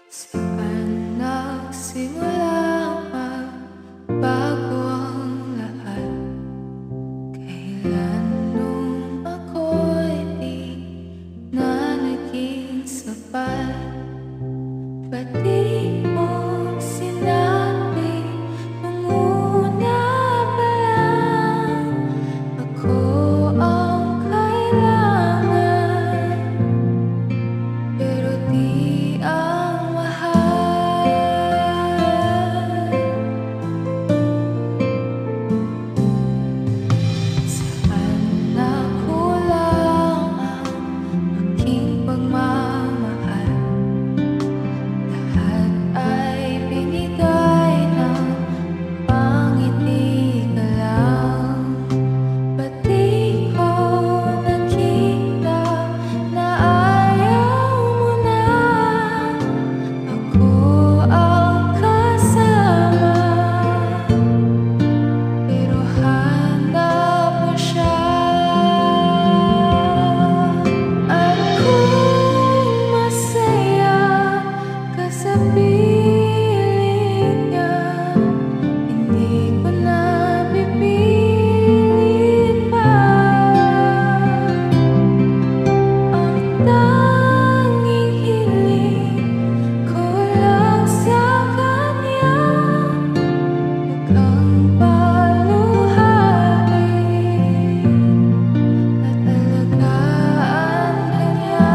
Saan nagsimula magbago ang lahat? Kailan nung ako'y di na naging sapat? Ba't di mo sinabi nung una pa lang ako ang kailangan? Pero di ang mahal. Saan nakulang ang aking pagmamahal? Lahat ay binigay ng pangiti ka lang. Ba't di ko nakita na ayaw mo na ako ang kasama? Pero hanap mo siya. At kung masaya ka sa piling niya, hindi ko na pipilit pa. Ang tanging hiling ko lang sa kanya, huwag kang paluhain at alagaan ka niya.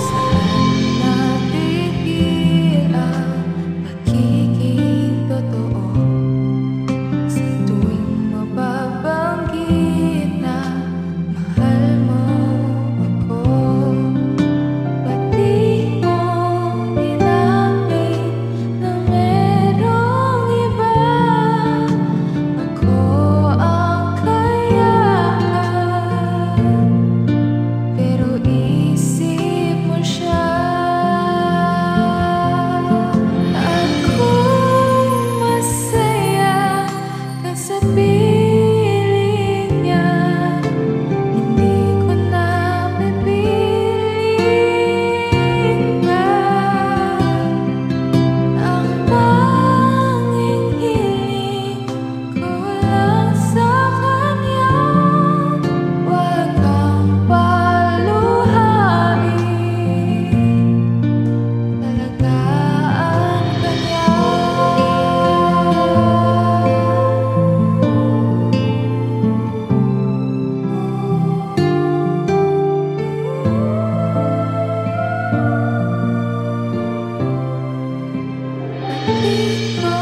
Saan natigil ang pagiging totoo? Sa tuwing mababanggit na mahal mo ako, ba't di mo inamin na merong iba? Ako ang kayaan, pero isip mo siya. At kung masaya ka sa piling niya, hindi ko na pipilit pa. Ang tanging hiling ko lang sa kanya, huwag kang paluhain, alagaan ka niya. Di ko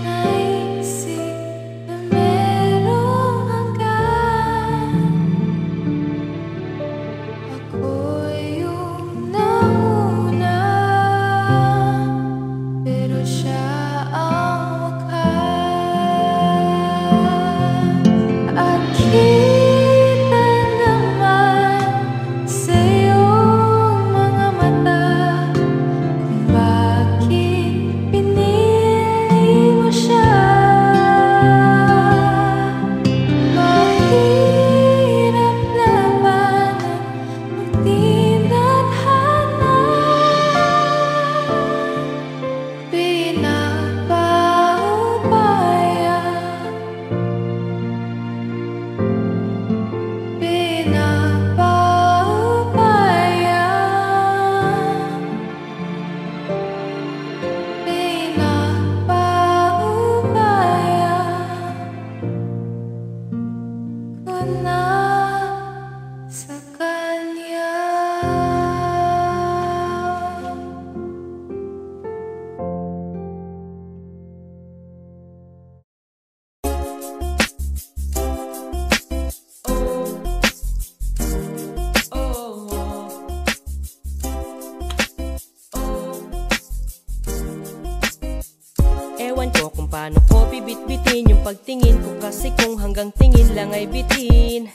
naisip na merong hanggan. Ako'y yung nauna, pero siya ang wakas. At kita naman sa iyong mga mata kung bakit pinili mo siya. Mahirap labanan ang di nadhana. Pinapaubaya, pinapaubaya, pinapaubaya ko na sa kanya. Ewan ko kung paano ko bibit-bitin yung pagtingin ko, kasi kung hanggang tingin lang ay bitin,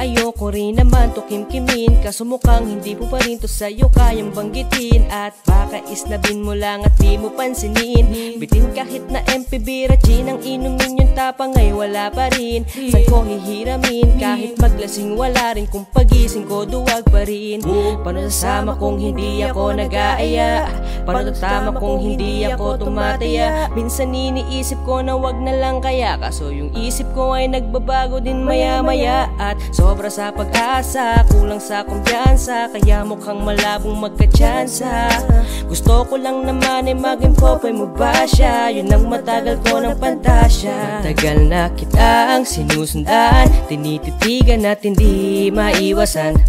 ayoko rin naman to kimkimin. Kaso mukhang hindi mo pa rin to sa'yo kayang banggitin, at baka isnabin mo lang at di mo pansinin. Bitin kahit na MPB Ratchin ang inumin, yung tapang ay wala pa rin. Saan ko hihiramin kahit maglasing, wala rin kung pagising ko duwag pa rin. Paano sasama kung hindi ako nag-aaya? Paano tatama kung hindi ako tumataya? Minsan iniisip ko na wag na lang kaya, kaso yung isip ko ay nagbabago din maya-maya. At sobra sa pag-asa, kulang sa kumpiyansa, kaya mukhang malabong magkatsansa. Gusto ko lang naman ay maging popoy mo ba siya? Yun ang matagal ko ng pantasya. Matagal na kitang sinusundan, tinititigan at hindi maiwasan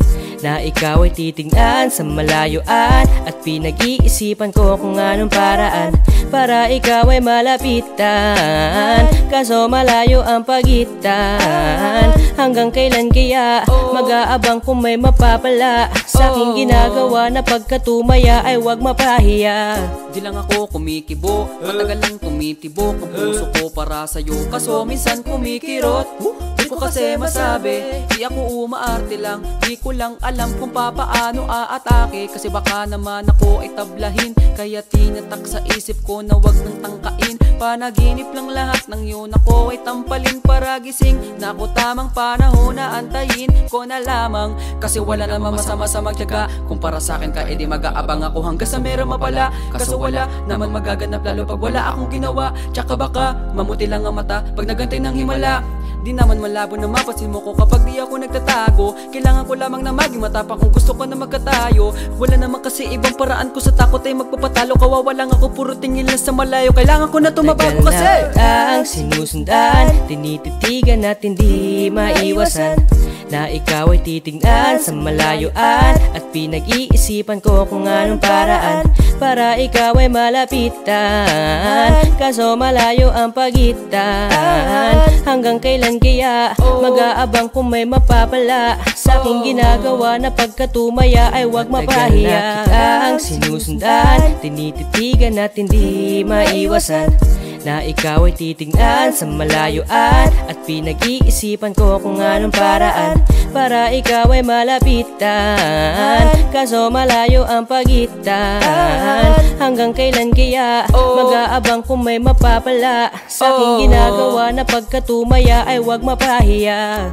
na ikaw ay titignan sa malayuan, at pinag-iisipan ko kung anong paraan para ikaw ay malapitan. Kaso malayo ang pagitan, hanggang kailan kaya mag-aabang kung may mapapala sa aking ginagawa, na pagkatumaya ay wag mapahiya. Di lang ako kumikibo, matagal lang tumitibok ang puso ko para sa'yo, kaso minsan kumikirot. Di ko kasi masabi, di ako umaarte lang, di ko lang alam kung papaano aatake, kasi baka naman ako ay tablahin. Kaya tinatak sa isip ko na wag nang tangkain, panaginip lang lahat ng yun ako ay tampalin para gising. Na ako tamang panahon na antayin ko na lamang, kasi wala namang masama sa magtiyaga. Kung para sa akin ka edi mag-aabang ako hanggang sa meron mapala, kaso wala naman magaganap lalo pag wala akong ginawa. Tsaka baka mamuti lang ang mata pag nagantay ng himala. Di naman malabo na mapasin mo ko kapag di ako nagtatago. Kailangan ko lamang na maging matapang kung gusto ko na magkatayo. Wala naman kasi ibang paraan ko sa takot ay magpapatalo. Kawawa lang ako, puro tingin lang sa malayo. Kailangan ko na tumabago kasi ang sinusundan, tinititigan at hindi maiwasan na ikaw ay titignan sa malayuan, at pinag-iisipan ko kung anong paraan para ikaw ay malapitan. Kaso malayo ang pagitan, hanggang kailan kaya mag-aabang kung may mapapala sa aking ginagawa, na pagkatumaya ay wag mapahiya. Ang sinusundan, tinititigan at hindi maiwasan na ikaw ay titignan sa malayuan, at pinag-iisipan ko kung anong paraan para ikaw ay malapitan. Kaso malayo ang pagitan, hanggang kailan kaya mag-aabang kung may mapapala sa aking ginagawa, na pagkatumaya ay wag mapahiya.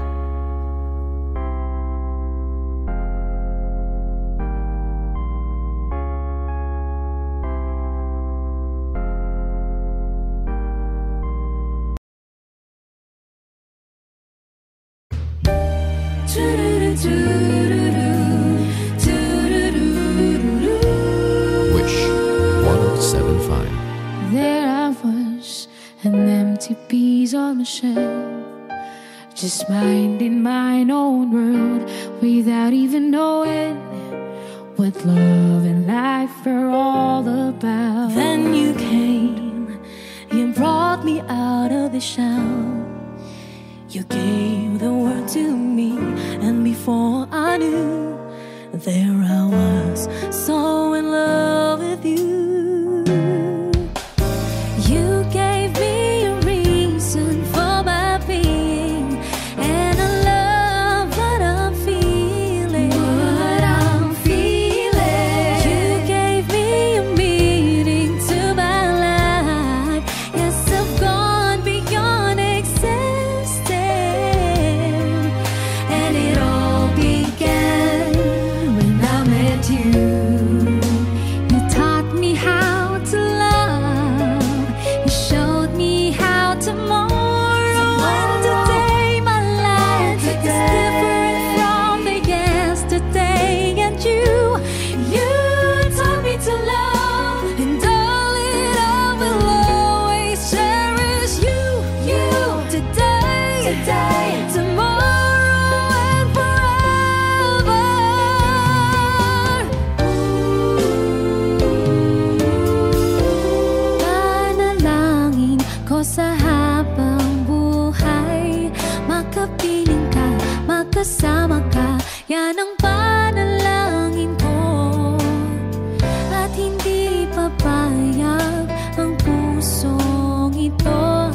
Wish 1075. There I was, an empty piece on a shelf, just minding my own world without even knowing what love and life are all about. Then you came, you brought me out of the shell. You gave the world to me, and before I knew, there I was, so in love with you. You gave me a reason for my being, and I love what I'm feeling. You gave me a meaning to my life. Yes, I've gone beyond existence, and it all began when I met you. You taught me how to love, you showed me how tomorrow and today my life is different from the yesterday. And you taught me to love, and darling, I will always cherish you today, tomorrow and forever. Panalangin ko sa habang buhay, makapiling ka, magkasama ka, yan ang panalangin ko. At hindi papayag ang pusong ito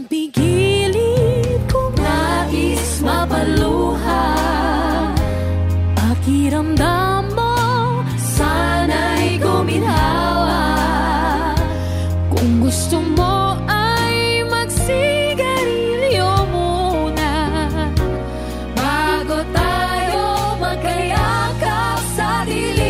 Ang pigilid kong nais mapaluha, pakiramdam mo sana'y guminhawa. Kung gusto mo ay magsigarilyo muna bago tayo magkayakap sa dilim.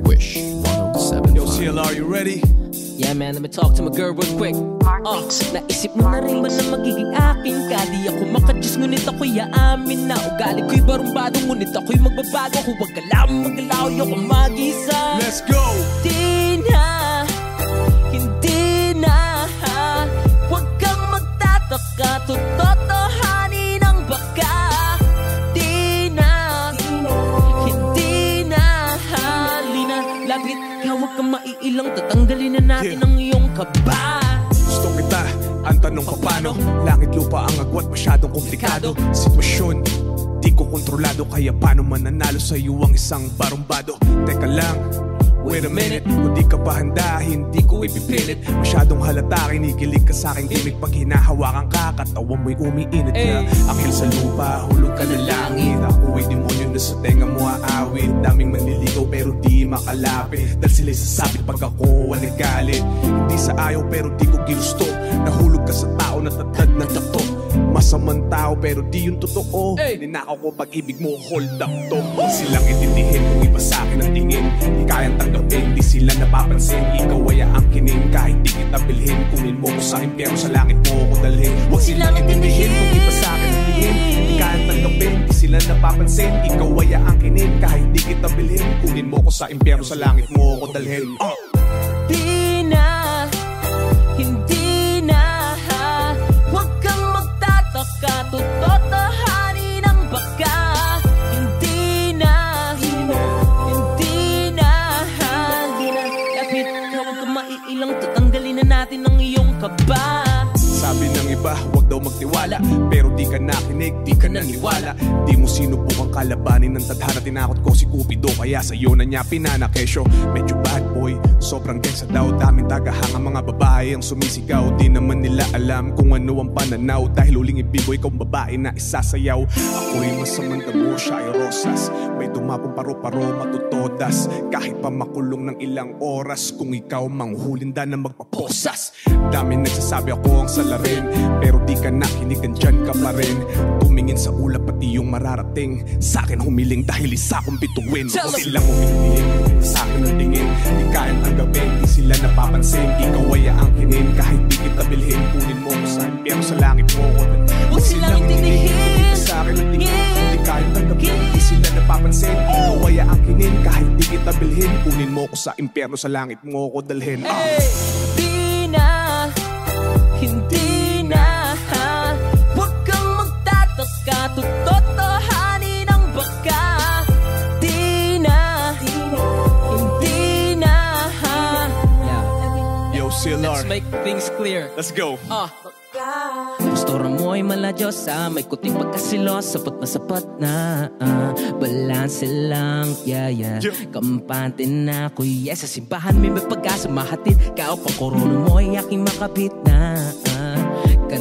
Wish 107.5. Yo, CLR, you ready? Yeah man, let me talk to my girl real quick. Naisip mo na rin ba na magiging akin ka? Di ako makadiyos ngunit ako'y aamin na ugali ko'y barumbado ngunit ako'y magbabago. Huwag ka lang magalaw, ayoko mag-isa. Let's go! Di na, hindi na, huwag kang magtataka, tutotohanin ang baka. Di na, hindi na, halina, laglit ka, huwag kang maiilang, tatanggalin na natin ang iyong kaba. Gusto kita, ang tanong pa paano? Langit lupa ang agwat, masyadong komplikado. Sitwasyon, di ko kontrolado, kaya paano mananalo sa'yo ang isang barumbado? Teka lang, wait a minute, kung di ka pa handa, hindi ko ipipilit. Masyadong halata, kinikilig ka sa'king gimmick. Pag hinahawakan ka, katawan mo'y umiinit na. Akhil sa lupa, hulog ka na langit. Ako'y demonyo na sa tenga mo aawit. Daming manliligaw pero di makalapit, dahil sila'y sasabit pag ako ang nagalit. Hindi sa ayaw pero di ko ginusto. Nahulog ka sa tao na tatad ng tato. Masamang tao pero di yung totoo. Ninakaw ko pag-ibig mo, hold up to. Huwag silang itindihin kung iba sa'kin ang tingin. Di kayang tanggapin, di sila napapansin. Ikaw ay aangkinin kahit di kita bilhin. Kunin mo ko sa impyerno, sa langit mo ko dalhin. Huwag silang itindihin kung iba sa'kin ang tingin. Di kayang tanggapin, di sila napapansin. Ikaw ay aangkinin kahit di kita bilhin. Kunin mo ko sa impyerno, sa langit mo ko dalhin. Di na, hindi na, huwag kang magtataka, tutotohanin ang baka. Hindi na, hindi na, lapit ka, huwag kang maiilang, tatanggalin na natin ang iyong kaba. Sabi ng iba, huwag daw magtiwala, pero di ka nakinig, di ka naniwala. Di mo sinubukang kalabanin ng tadhana. Tinakot ko si Cupido, kaya sa'yo na niya pinanakesyo. Medyo bad boy, sobrang gangsta daw. Daming tagahanga mga babae ang sumisigaw. Di naman nila alam kung ano ang pananaw, dahil uling ibiboy kong babae na isasayaw. Ako'y masamang damo, siya ay rosas. May dumapong paro-paro, matutodas. Kahit pa makulong ng ilang oras, kung ikaw manghulinda na magpaposas. Dami nagsasabi ako ang salarin, pero di ka nakinig, andyan ka pa rin. Tumingin sa ulap pati yung mararating. Sa'kin humiling dahil isa kong bituin. Huwag silang humiling, sa'kin ang tingin. Di kayang tanggapin, di sila napapansin. Ikaw ay aangkinin kahit di kita bilhin. Kunin mo ko sa impyerno, sa langit mo ko. Huwag silang itindihin, sa'kin ang tingin. Di kayang tanggapin, di sila napapansin. Ikaw ay aangkinin kahit di kita bilhin. Kunin mo ko sa impyerno, sa langit mo ko dalhin. Di na, hindi na, huwag kang magtataka, tutotohanin ang baka. Di na, hindi na. Yo, CLR, Let's make things clear. let's go. Gusto mo ay maladyosa, may kuting pagkasilos, sapat na balanse lang, yeah. Kampante na ako, yes. Sa simbahan may pag-asa, mahatid ka o pang korona mo ay aking makabit na.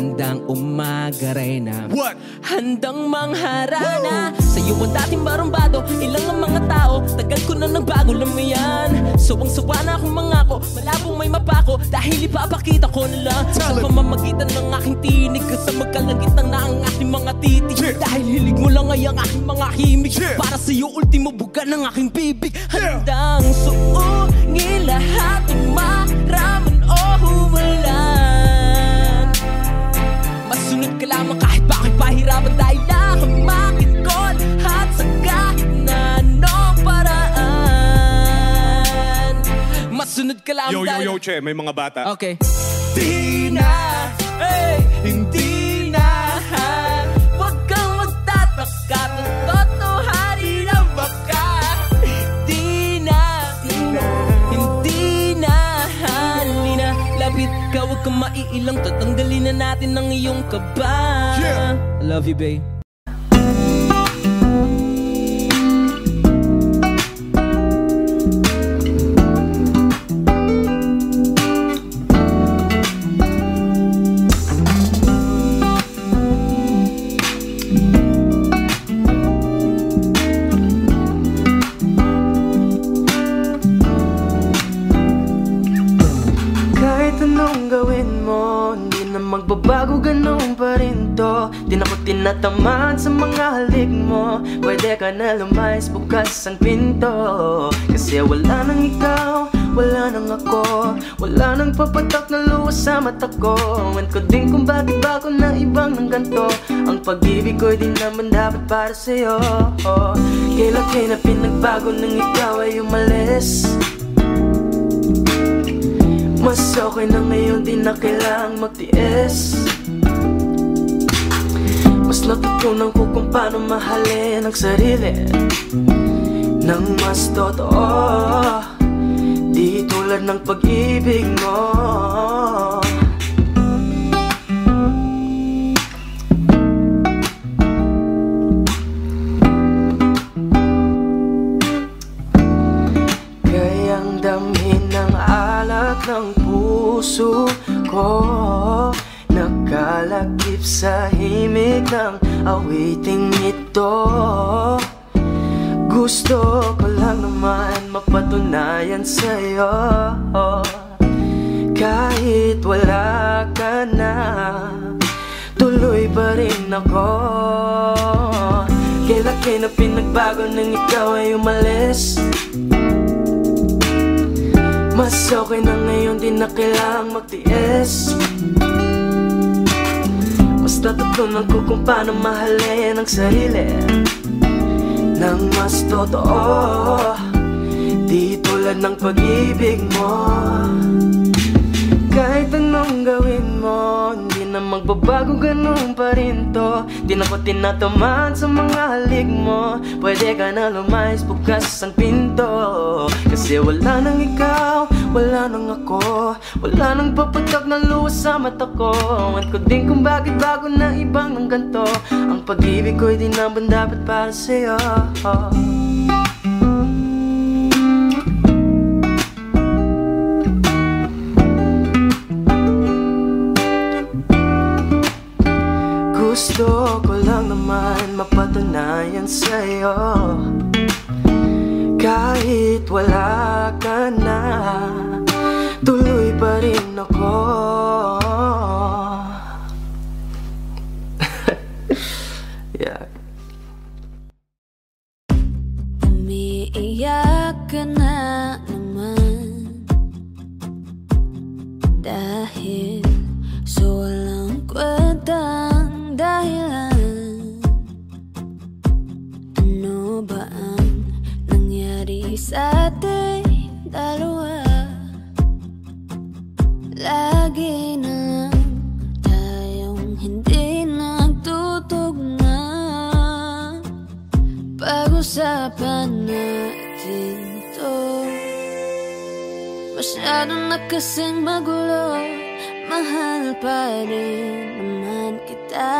magandang umaga, Reyna. What? Handang mangharana sa'yo ang dating barumbado. Ilang ang mga tao, tagal ko na nagbago, alam mo yan. Suwang-suwa na akong mangako, malabong may mapako, dahil ipapakita ko na lang sa pamamagitan ng aking tinig, sa magkalagitang na ang aking mga titig. Dahil hilig mo lang ay ang aking mga himig, para sa'yo ultimo buga ng aking bibig. Handang suungin lahat ng maraman o huwalan. Masunod ka lamang kahit bakit pahirapan, dahil nakamakin ko lahat sa gitna ng paraan. Masunod ka lamang dahil... Yo, che, may mga bata. Okay. Di na, hindi na, huwag kang magtataka, totohanin ang baka. Di na, hindi na, halina, lapit ka, huwag kang maiilang, tatanggalin na natin ang iyong kaba. I love you, babe. Magbabago ganun pa rin to. Di na ko tinatamaan sa mga halik mo. Pwede ka na lumayas, bukas ang pinto. Kasi wala nang ikaw, wala nang ako, wala nang papatak na luwas sa mata ko. Ewan ko din kung bakit ba ako na ibang ng ganto. Ang pag-ibig ko'y di naman dapat para sa'yo. Kailan na pinagbago nang ikaw ay umalis. Mas okay na ngayon, di na kailangang magtiis. Mas natutunan ko kung paano mahalin ang sarili nang mas totoo, di tulad ng pag-ibig mo. Kayang damhin ng alat ng puso ko, nakalakip sa himig ng awiting ito. Gusto ko lang naman mapatunayan sa'yo, kahit wala ka na, tuloy pa rin ako. Kailan na pinagbago nang ikaw ay umalis. Mas okay na ngayon, di na kailangang magtiis. Mas natutunan ko kung paano mahalin ang sarili nang mas totoo, di tulad ng pag-ibig mo. Kahit anong gawin mo, hindi na magbabago, ganun pa rin to. Di na ko tinatamaan sa mga halik mo. Pwede ka na lumayas, bukas ang pinto. Kasi wala nang ikaw, wala nang ako, wala nang papatak na luwas sa mata ko. Ewan ko din kung bakit bago na ibang ng ganto. Ang pag-ibig ko'y di naman dapat para sa'yo. Gusto ko lang naman mapatunayan sa'yo, kahit wala ka na, tuloy pa rin ako. Yeah. Umiiyak ka na naman dahil sa walang kwentang dahilan. Ano ba ang nangyari sa ating dalawa? Lagi na lang tayong hindi nagtutugma. Pag-usapan natin to, masyado na kasing magulo. Mahal pa rin naman kita,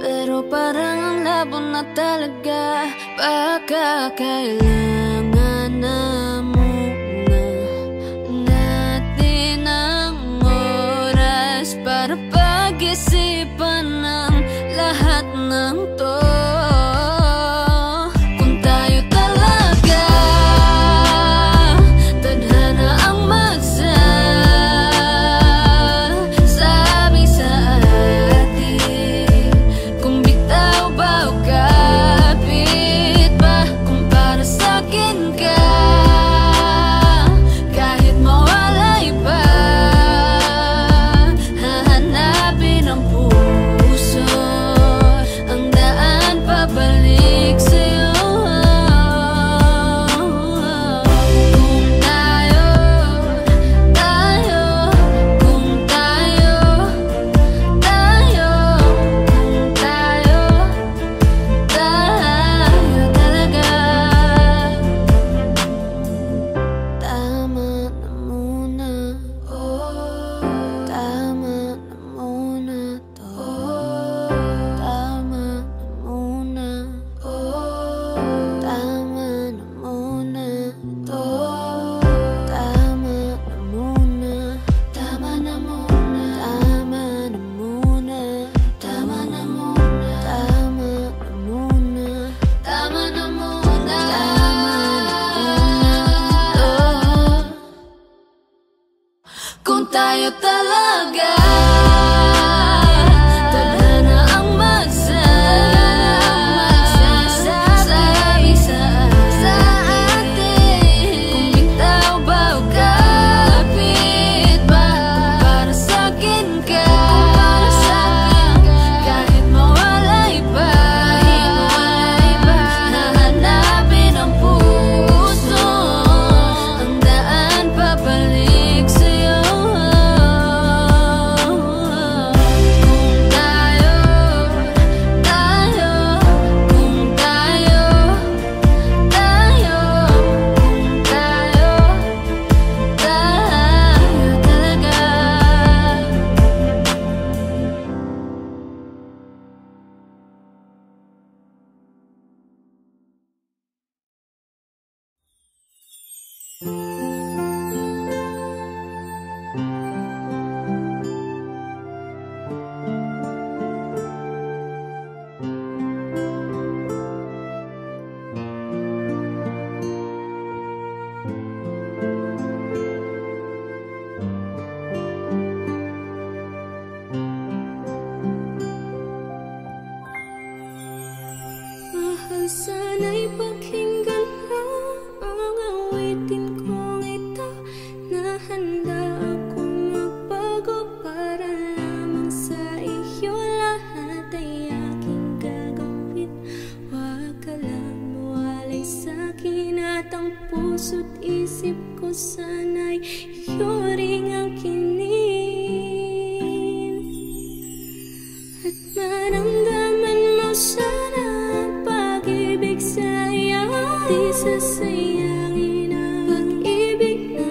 pero parang ang labo na talaga. Baka kailangan na muna natin ang oras para pag tayo talaga, tadhana ang magsasabi sa atin. Kung bitaw ba o kapit ba, para sa'kin ka, kahit mawalay pa, hahanapin ang puso, ang daan pabalik sa'yo. Sana'y pakinggan mo ang awitin kong ito, na handa akong magbago para lamang sa iyo. Lahat ay aking gagawin, huwag ka lang mawalay sa'kin, at ang puso't isip ko sana'y iyo ring ang kinin. At maramdaman mo sana pag-ibig sa'yo, di sasayangin ang pag-ibig na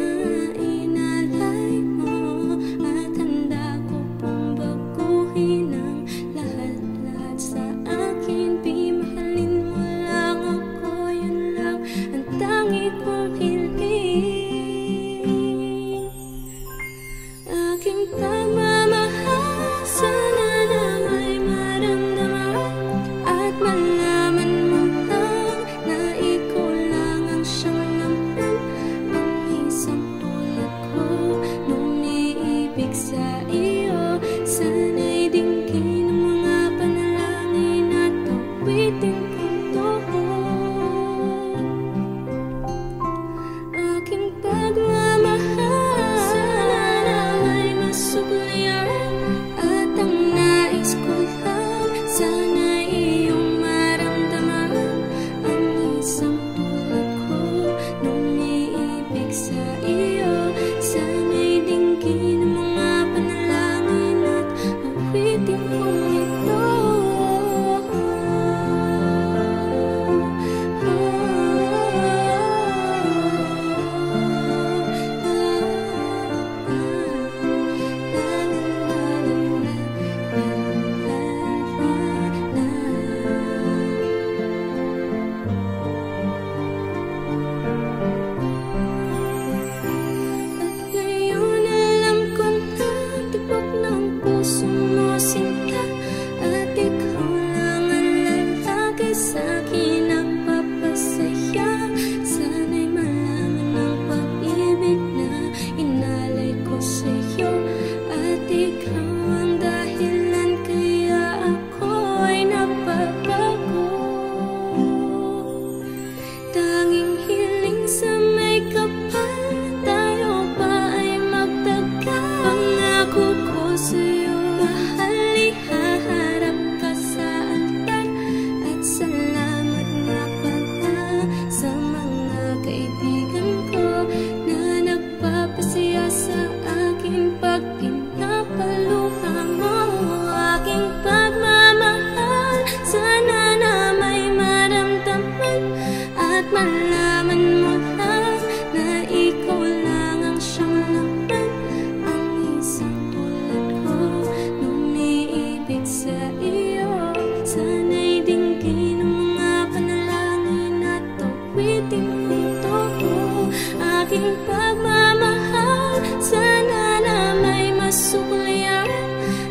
inalay mo. At handa ko pong baguhin ang lahat-lahat sa akin. Pimahalin mo lang ako, yun lang ang tangi kong hiling. Aking pagmamahal, sana na may maramdaman at malaman mo lang na ikaw lang ang siyang laman. Ang isang tulad ko nung iibig sa iyo, sana'y dinggin ang mga panalangin at awitin kong tuhod. Aking pagmamahal, sana na may masuklian, at ang nais ko lang, sana iyong maramdaman. Ang isang tulad ko nung iibig sa iyo, sana'y dinggin ang mga panalangin at awitin kong ito. At ngayon alam ko na tibok ng puso mo sinta, at ikaw lang ang lalaki sa'kin ang papasaya. Sana'y malaman ang pag-ibig na inalay ko sa'yo, at ikaw ang dahilan kaya ako ay napapago. Tanging hiling sa may kapal, tayo ba ay magtagal? Pangako ko sa'yo, mahal, ihaharap ka sa altar. At salamat nga pala sa mga kaibigan ko na nagpapasaya sa akin pag pinapaluha mo. Aking pagmamahal, sana na may maramdaman at malaman mo lang na ikaw lang ang siyang laman. Ang isang tulad ko nung iibig sa iyo, sana'y dinggin ang mga panalangin at awitin kong tuhod. Aking pagmamahal, sana na may masuklian,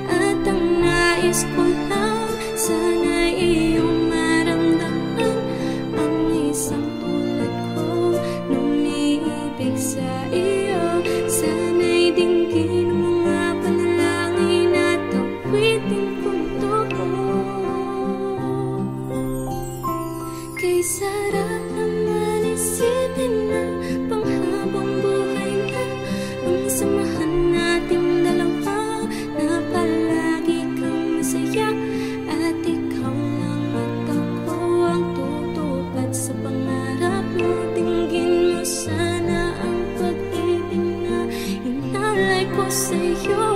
at ang nais ko lang, sana iyong maramdaman. Ang isang tulad ko nung iibig sa iyo, sana'y dinggin sa'yo.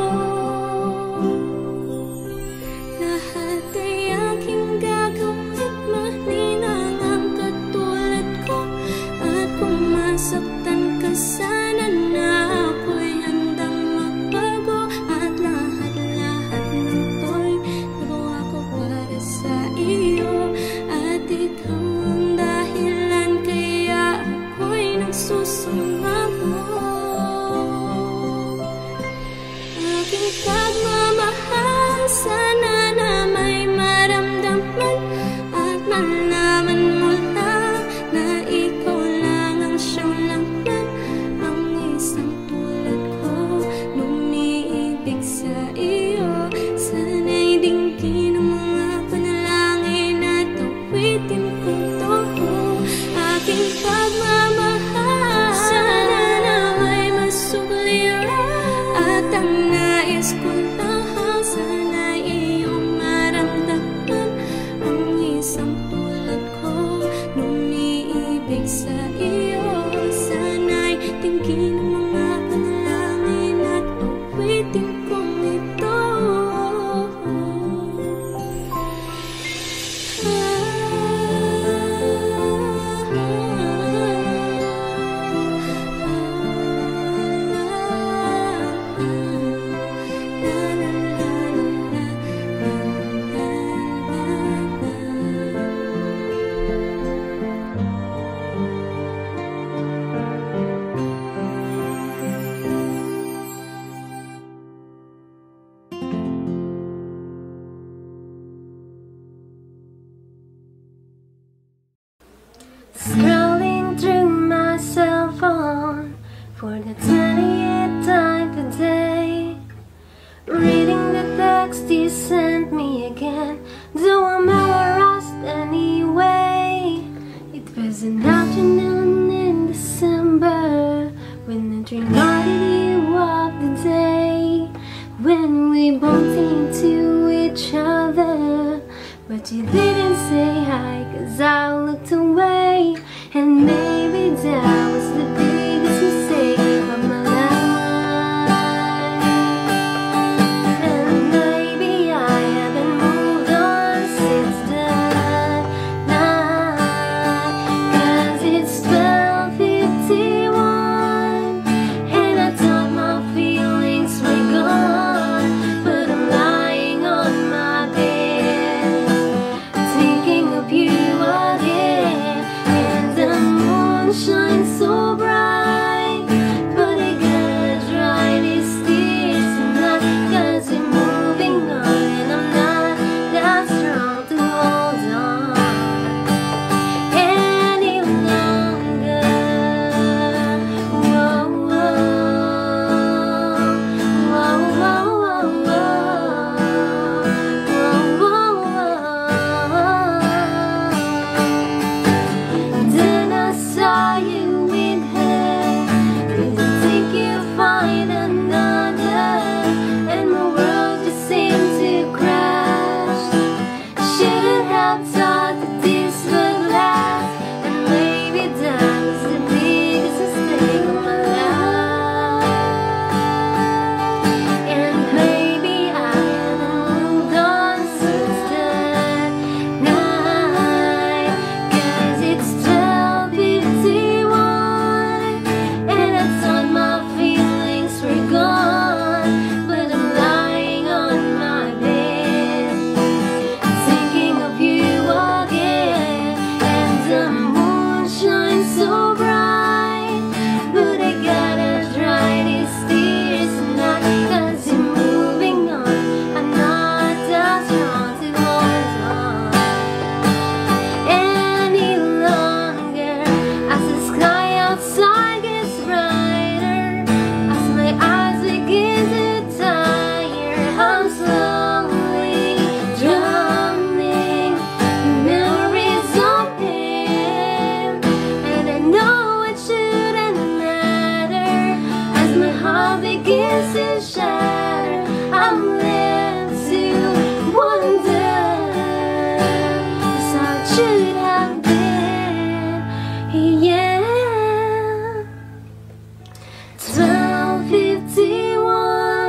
Lahat ay aking gagawin, maninang ang katulad ko. At kung masaktan ka sana na ako'y handang magbago. At lahat-lahat ng to'y nagawa ko para sa iyo. At ikaw ang dahilan kaya ako'y nagsusumamo. Aking pagmamahal, sana na may maramdaman at malaman mo lang na ikaw lang ang siyang laman. Ang isang tulad ko lumiibig sa iyo. Sana'y dinggin ang mga panalangin at awitin kong to. Aking pagmamahal, sana na may masugliran. At ang nais ko lang, sana'y iyong maramdaman. Ang isang tulad ko lumiibig sa iyo. Sana'y dinggin ang mga panalangin at awitin kong ito. Scrolling through my cell phone for the 20th time today, reading the text you sent me again, though I'm harassed anyway. It was an afternoon in December when I reminded you of the day when we bumped into each other. But you didn't say hi, 'cause I looked away. And maybe that was the biggest mistake of my life. And maybe I haven't moved on since that night. 'Cause it's 12:51 and I thought my feelings were gone. But I'm lying on my bed thinking of you again. And the moon shines so bright, but I gotta dry these tears tonight. 'Cause we're moving on and I'm not that strong to hold on any longer. Whoa, whoa, whoa, whoa, whoa, whoa, whoa. Then I saw you with her. Didn't think you'd find another, and my world just seemed to crash. Shouldn't have thought that this would last, and maybe that was the biggest mistake of my life. And maybe I haven't moved on since that night. 'Cause it's 12:51 and I thought my feelings were gone. But I'm lying on my bed thinking of you again. And the moon shines so bright, but I gotta dry these tears tonight. 'Cause you're moving on, I'm not that strong to hold on any longer. As the sky outside gets brighter, as my eyes begin to tire, I'm slowly drowning in memories of him. And I know it shouldn't matter. As my heart begins to shatter, I'm left to wonder just how it should have been. Yeah. 12:51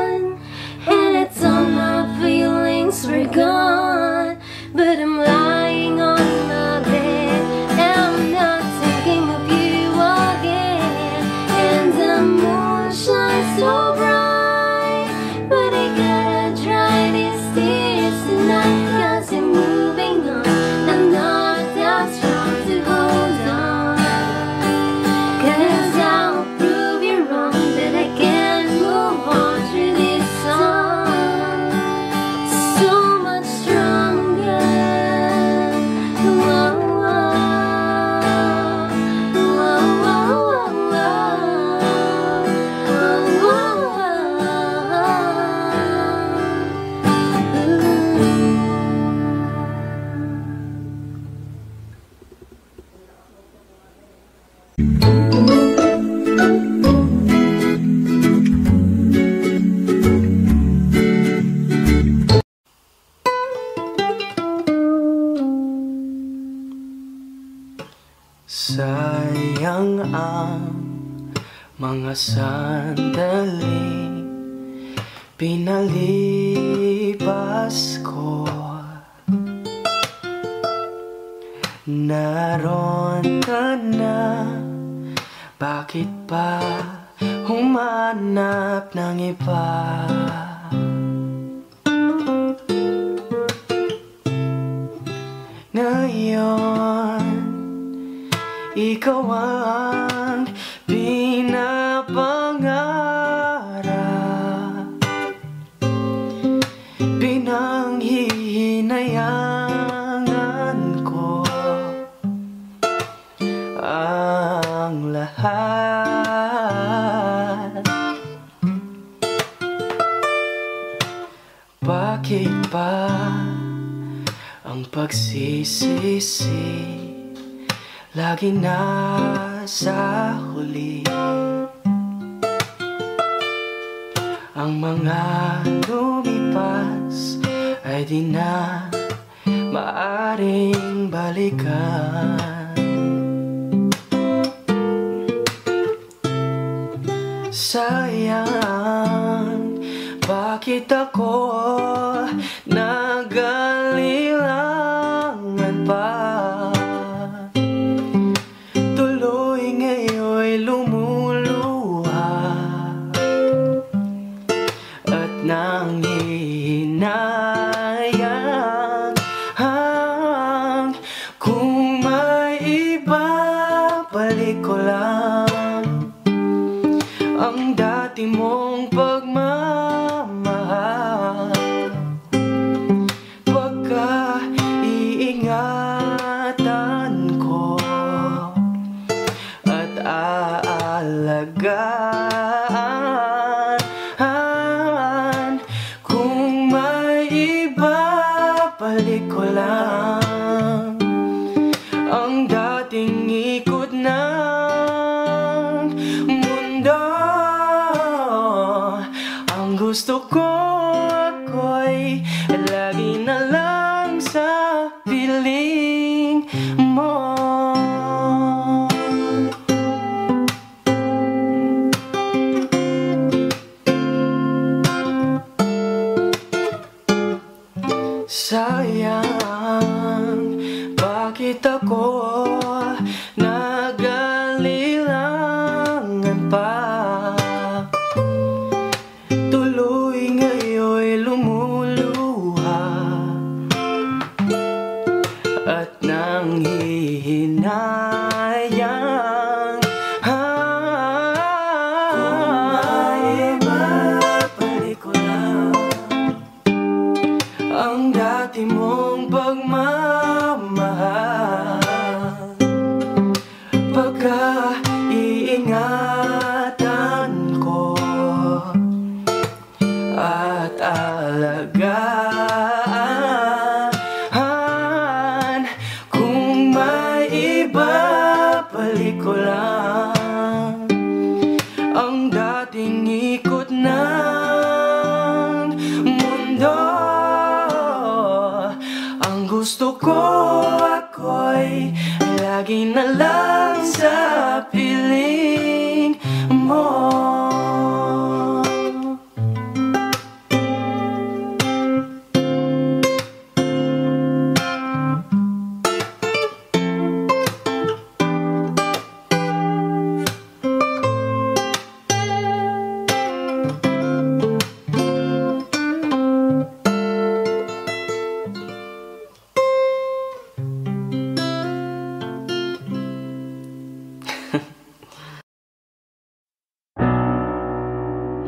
mga sandali pinalipas ko. Naroon ka na, bakit pa humanap ng iba? Ngayon, ikaw ang pinapangarap, pinanghihinayangan ko ang lahat. Bakit ba ang pagsisisi lagi nasa huli? Ang mga lumipas ay di na maaring balikan. Sayang, bakit ako nag-alilangan pa? Tuloy ngayon'y lumuluha at nanghihinayang. Kung may iba, balik ko lang ang dati mong pagmamahal. Pagka-iingatan ko at aalagaan. Kung may iba, balik ko lang ang dating ikot ng mundo. Ang gusto ko ako'y lagi na lang sa piling mo. Sayang, bakit ako nag-alilangan pa? Tuloy ngayon'y lumuluha at nanghihinayang. Kung may babalik ko lang ang dati mong pagmamahal. Pagka-iingatan ko at alagaan. Kung may iba, balik ko lang ang dating ikot ng mundo. Ang gusto ko ako'y lagi na lang sa piling mo.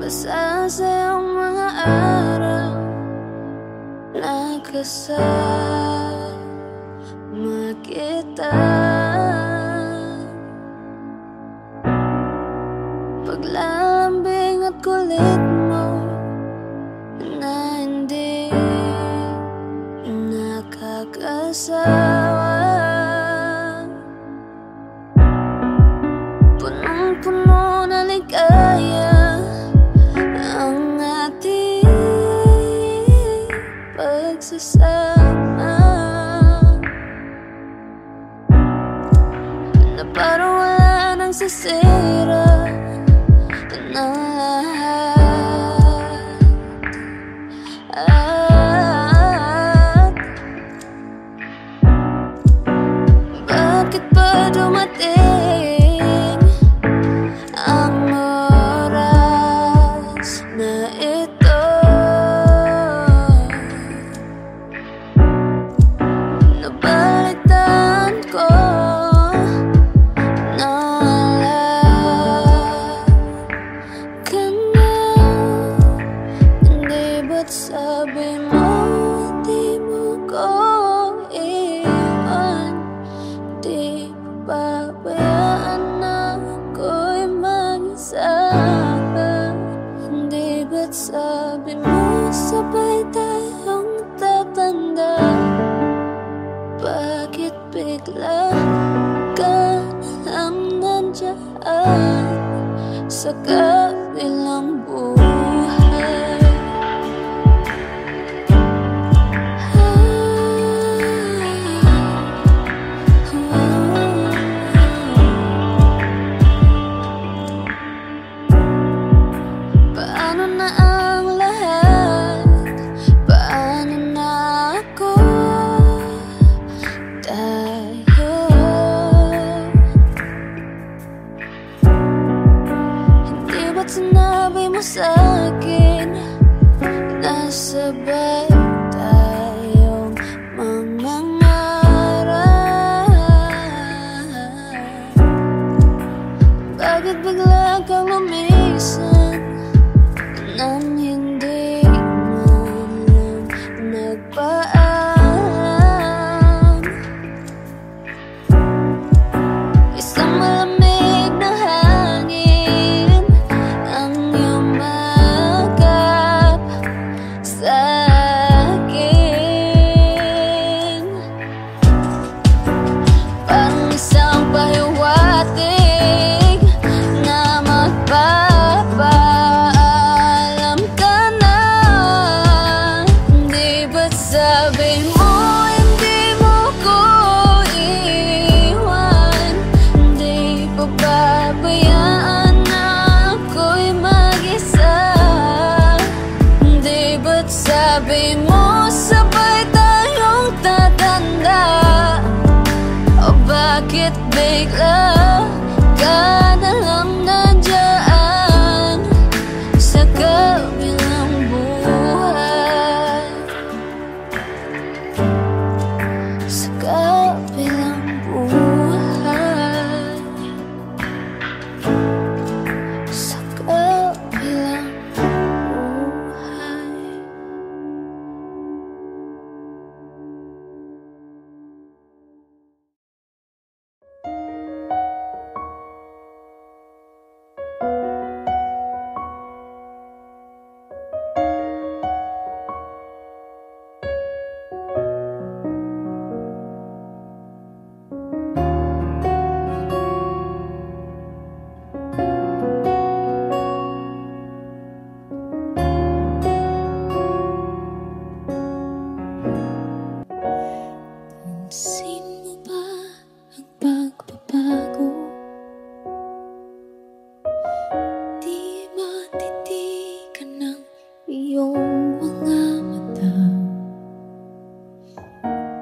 Masasayang mga araw na kasama kita. Paglalambing at kulit mo na hindi nakakasawa. Punong-puno na ligaya ang ating pagsasama, na parang wala nang sisira na lahat. At bakit ba dumating ang oras na ito? Nabalitaan ko na lahat ka na. Hindi ba't sabi mo di mo ko iwan? Di pabayaan na ako'y mag-isa. Hindi ba't sabi mo sabay tayong tatanda? Bakit bigla ka nalang nandyan sa kabilang buhay? Paano na ang lahat? Paano na ako? Tayo hindi ba't sinabi mo sa'kin na sabay tayong mangangarap? Bakit bigla kang lumisan nang hindi man lang nagpaalam? Isang malamig na hangin ang iyong magap sa'kin. Parang isang pahiwatig na magpapaalam ka na. Hindi ba't sabi mo hindi mo ko iwan? Hindi pa babayaan na ako'y mag-isa? Hindi ba't sabi mo sabay tayong tatanda? O bakit bigla ka nalang nandyan sa kabilang buhay? Sa kabilang buhay. Sa kabilang buhay. Pansin mo ba ang pagbabago? Di matitigan ng iyong mga mata.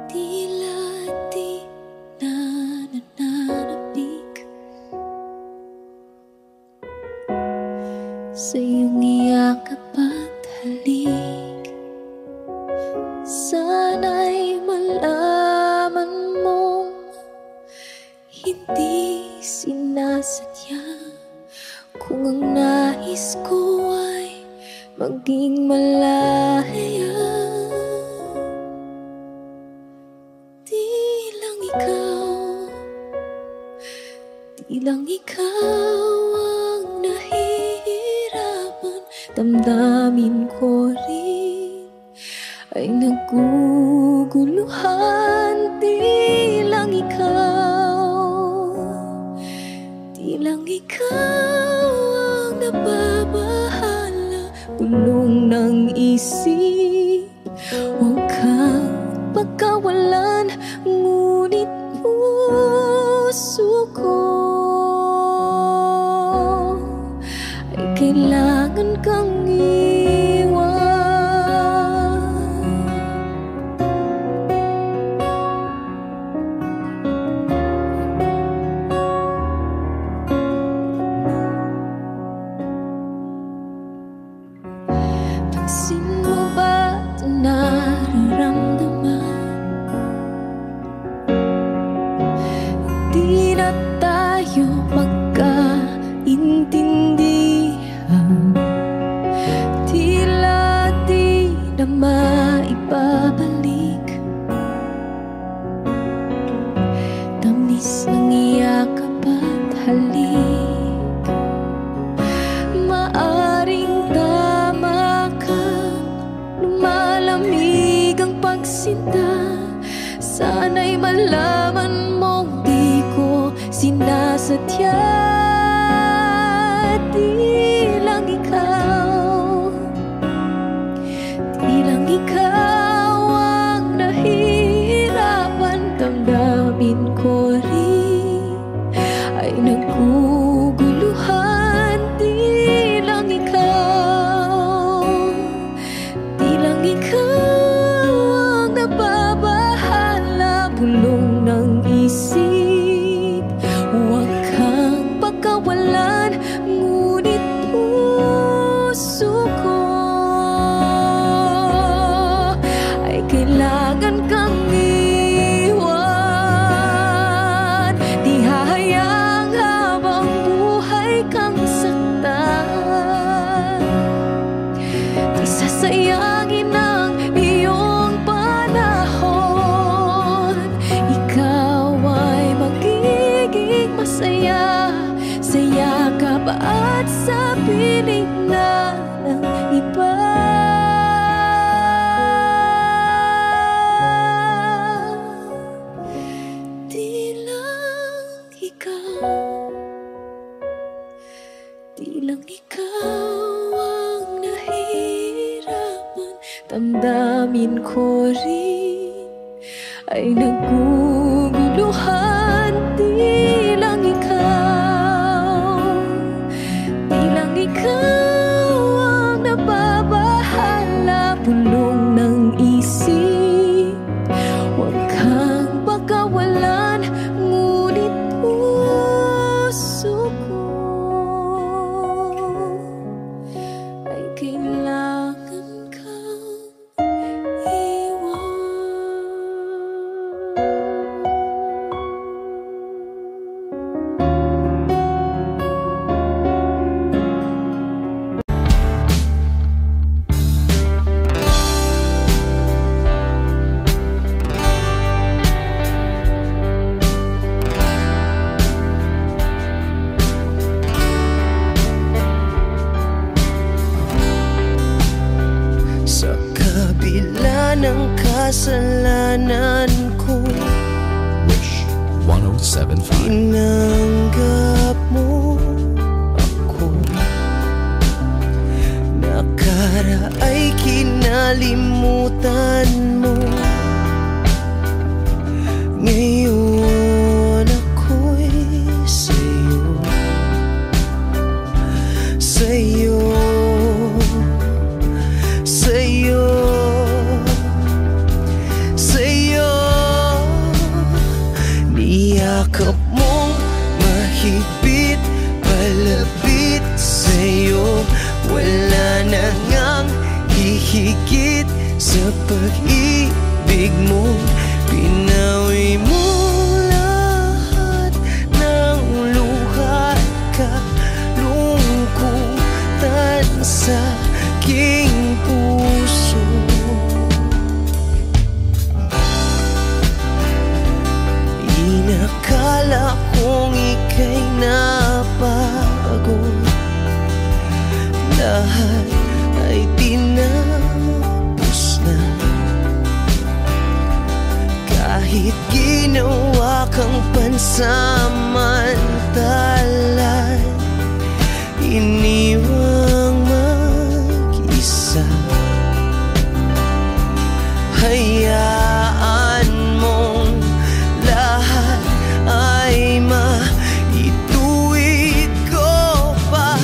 Tila di na nananabik sa iyong iyakap at halik. Sana'y malaman mong hindi sinasadya kung ang nais ko ay maging malaya. Di lang ikaw ang nahihirapan. Damdamin ko rin ay naguguluhan. Di lang ikaw ang nababahala. Bulong ng isip, huwag kang pagkawalan. Ngunit puso ko ay kailangan kang iwan. Pansin mo ba ito nararamdaman? Di na tayo magkaintindihan, tila di na maibabalik tamis ng iyakap at halik. Maaring tama ka, lumalamig ang pagsinta. Sana'y malaman mong di ko sinasadya. Di lang ikaw, di lang ikaw ang nahihirapan. Damdamin ko rin ay naguguluhan. Di lang ikaw, di lang ikaw ang nababahala. Bulong ng isip, huwag kang pagkawalan. Ngunit puso ko ay kailangan kang iwan. Di hahayang habang buhay kang saktan. Di sasayangin ang iyong panahon. Ikaw ay magiging masaya sa yakap at sa piling na ng iba. Di lang ikaw, di lang ikaw ang nahihirapan. Damdamin ko rin ay naguguluhan. Di lang ikaw, di lang ikaw ang nababahala. Bulong ng isip, huwag kang pagkawalan. Ngunit puso ko ay kailangan kang iwan. Sa kabila ng kasalanan ko, Wish 1075. tinanggap mo ako. Nakaraay kinalimutan mo. Ngayon ako'y sa'yo, sa'yo, sa'yo, sa'yo. Niyakap mong mahigpit, palapit sa'yo. Wala na ngang hihigit sa pag-ibig mo. Pinawi mo lahat ng luha at kalungkutan sa aking puso. Inakala kong ika'y napagod, lahat ay tinapos na. Kahit ginawa kang pansamantalan, iniwang mag-isa. Hayaan mong lahat ay maituwid ko pa.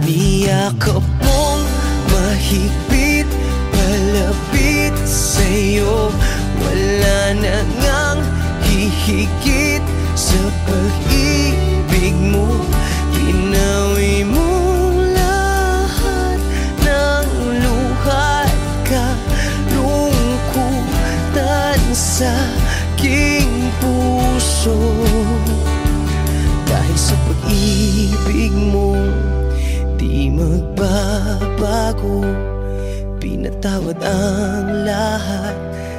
Niyak Niyakap mong mahigpit, palapit sa'yo. Wala na ngang hihigit sa pag-ibig mo. Pinawi mo lahat ng luha at kalungkutan sa aking puso. Dahil sa pag-ibig mo di magbabago, pinatawad ang lahat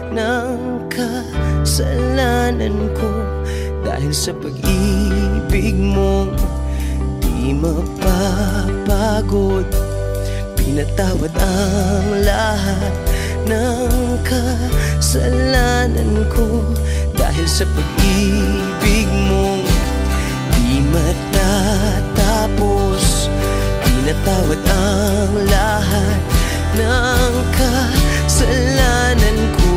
ng kasalanan ko. Dahil sa pag-ibig mo di mapapagod, pinatawad ang lahat ng kasalanan ko. Dahil sa pag-ibig mo di matatapos, pinatawad ang lahat ng kasalanan ko.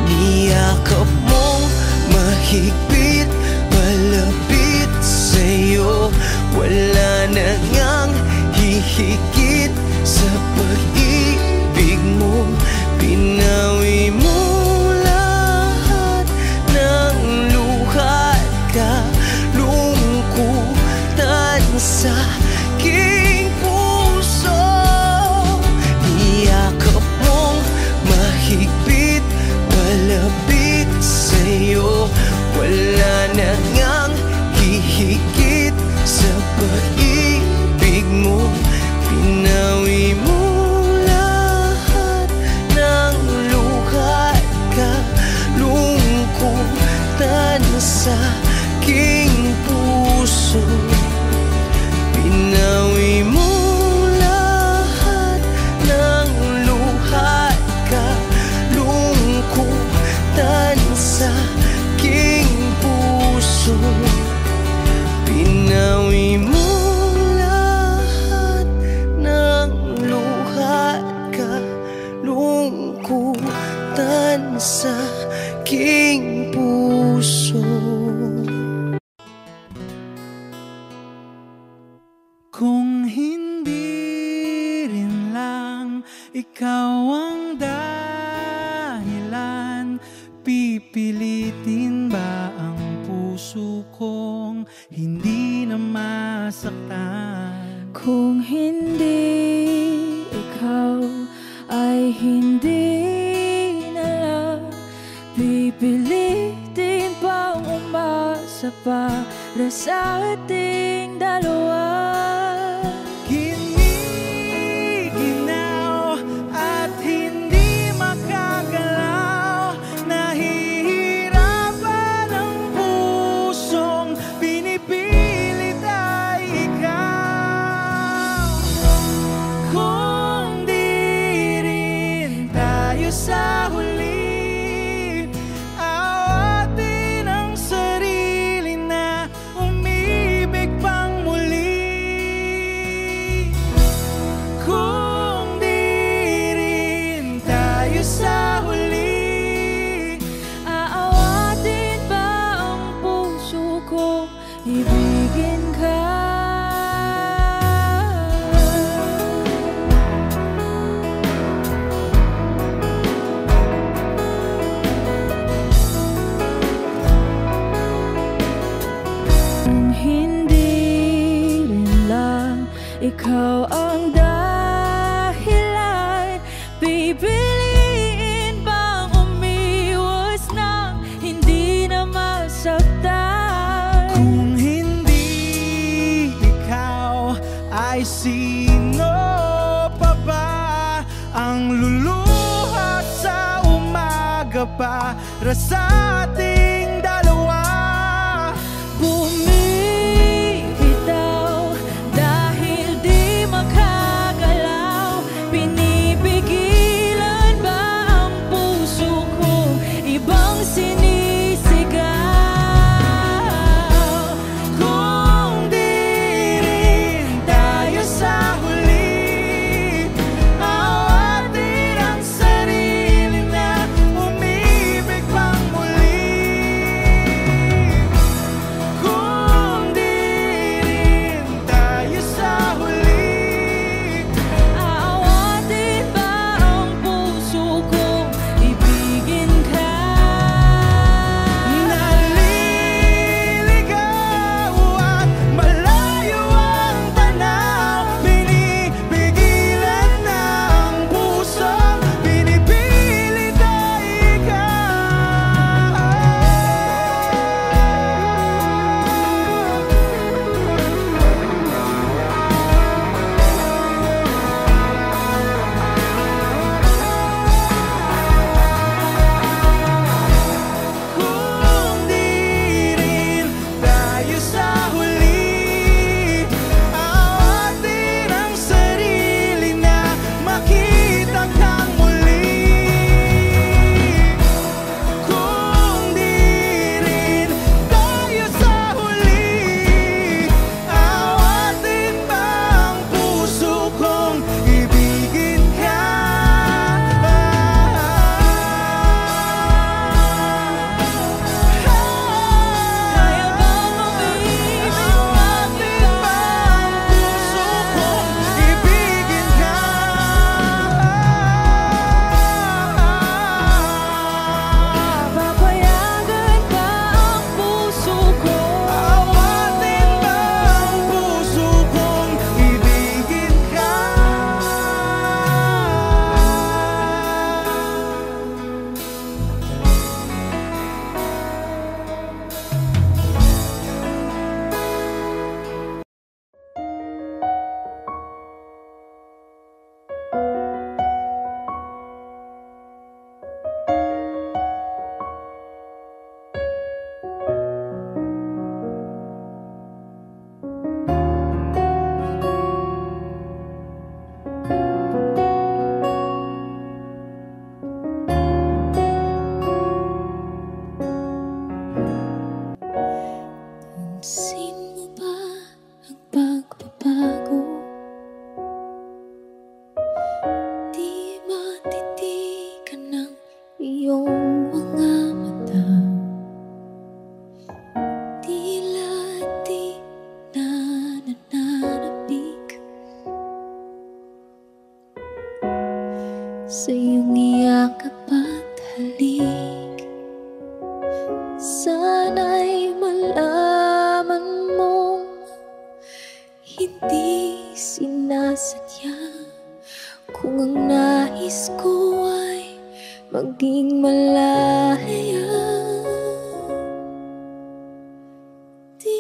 Niyakap mong mahigpit, palapit sa'yo. Wala na ngang hihigit sa pag-ibig mo. Pinawi mo lahat ng luha at kalungkutan sa aking puso. Niyakap mong mahigpit, palapit sa'yo. Wala na ngang hihigit sa pag-ibig mo. Pinawi mo lahat ng luha at kalungkutan sa aking puso. Pinawi mo lahat ng luha at kalungkutan sa aking puso. Pinawi mo lahat ng luha at kalungkutan sa aking puso. Kung hindi rin lang ikaw ang dahilan, pipilitin ba ang puso kong hindi na masaktan? Kung hindi ikaw ay hindi na lang, pipilitin pang umasa para sa ating dalawa. Giniginaw at hindi makagalaw, nahihirapan ang pusong pinipilit ay ikaw. Kung di rin tayo sa huli, awatin ang sarili na umibig pang muli. Kung di rin tayo sa huli, Aawatin ba ang puso ko, ibigin ka? Kung hindi rin lang ikaw ang dahilan, pipiliin bang umiwas nang hindi na masaktan? kung hindi ikaw ay sino pa ba ang luluha sa umaga para sa ating dalawa? Bumibitaw dahil di makagalaw, pinipigilan ba ang puso ko, ibang sinisigaw? Kung di rin tayo sa huli, awatin sa iyong iyakap at halik. Sana'y malaman mong hindi sinasadya, kung ang nais ko ay maging malaya. Di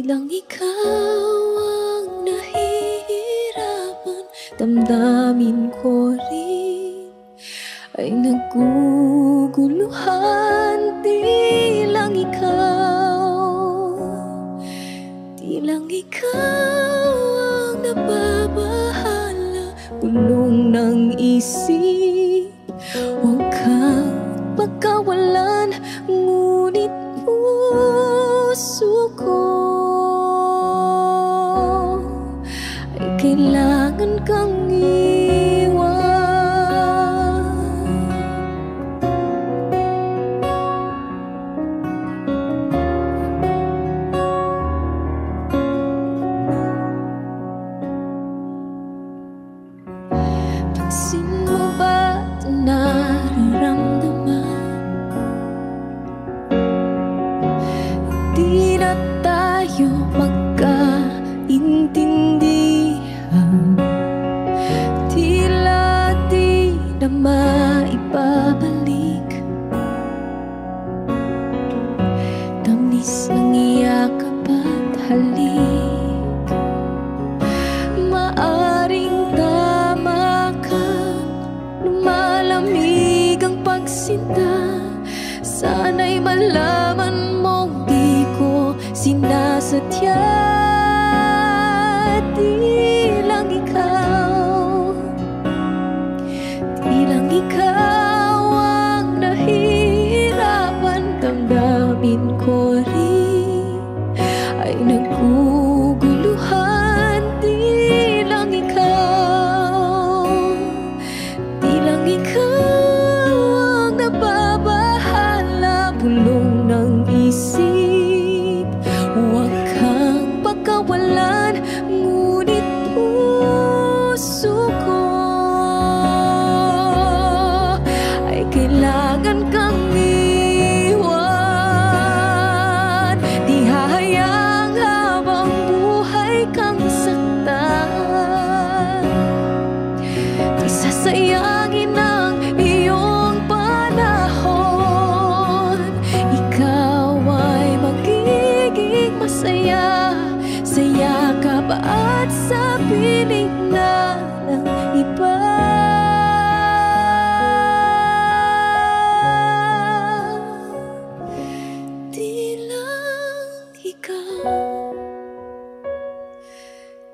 lang ikaw ang nahihirapan, damdamin ko rin ay naguguluhan. Di lang ikaw ang nababahala, bulong ng isip. Huwag kang pagkawalan, ngunit puso ko ay kailangan kang iwan. Pansin mo ba ito nararamdaman? Di na tayo magkaintindihan, tila di na maibabalik. Tamis ng iyakap at halik, maaring tama ka, lumalamig ang pagsinta. Sana'y malaman mong di ko sinasadya. Di lang ikaw ang nahihirapan, damdamin ko rin ay naguguluhan. Di lang ikaw ang nababahala, bulong ng isip. Huwag kang pagkawalan, ngunit puso ko ay kailangan kang iwan. Di hahayang habang buhay kang saktan, di sasayangin ang iyong panahon. Ikaw ay magiging masaya sa yakap at sa piling na ng iba.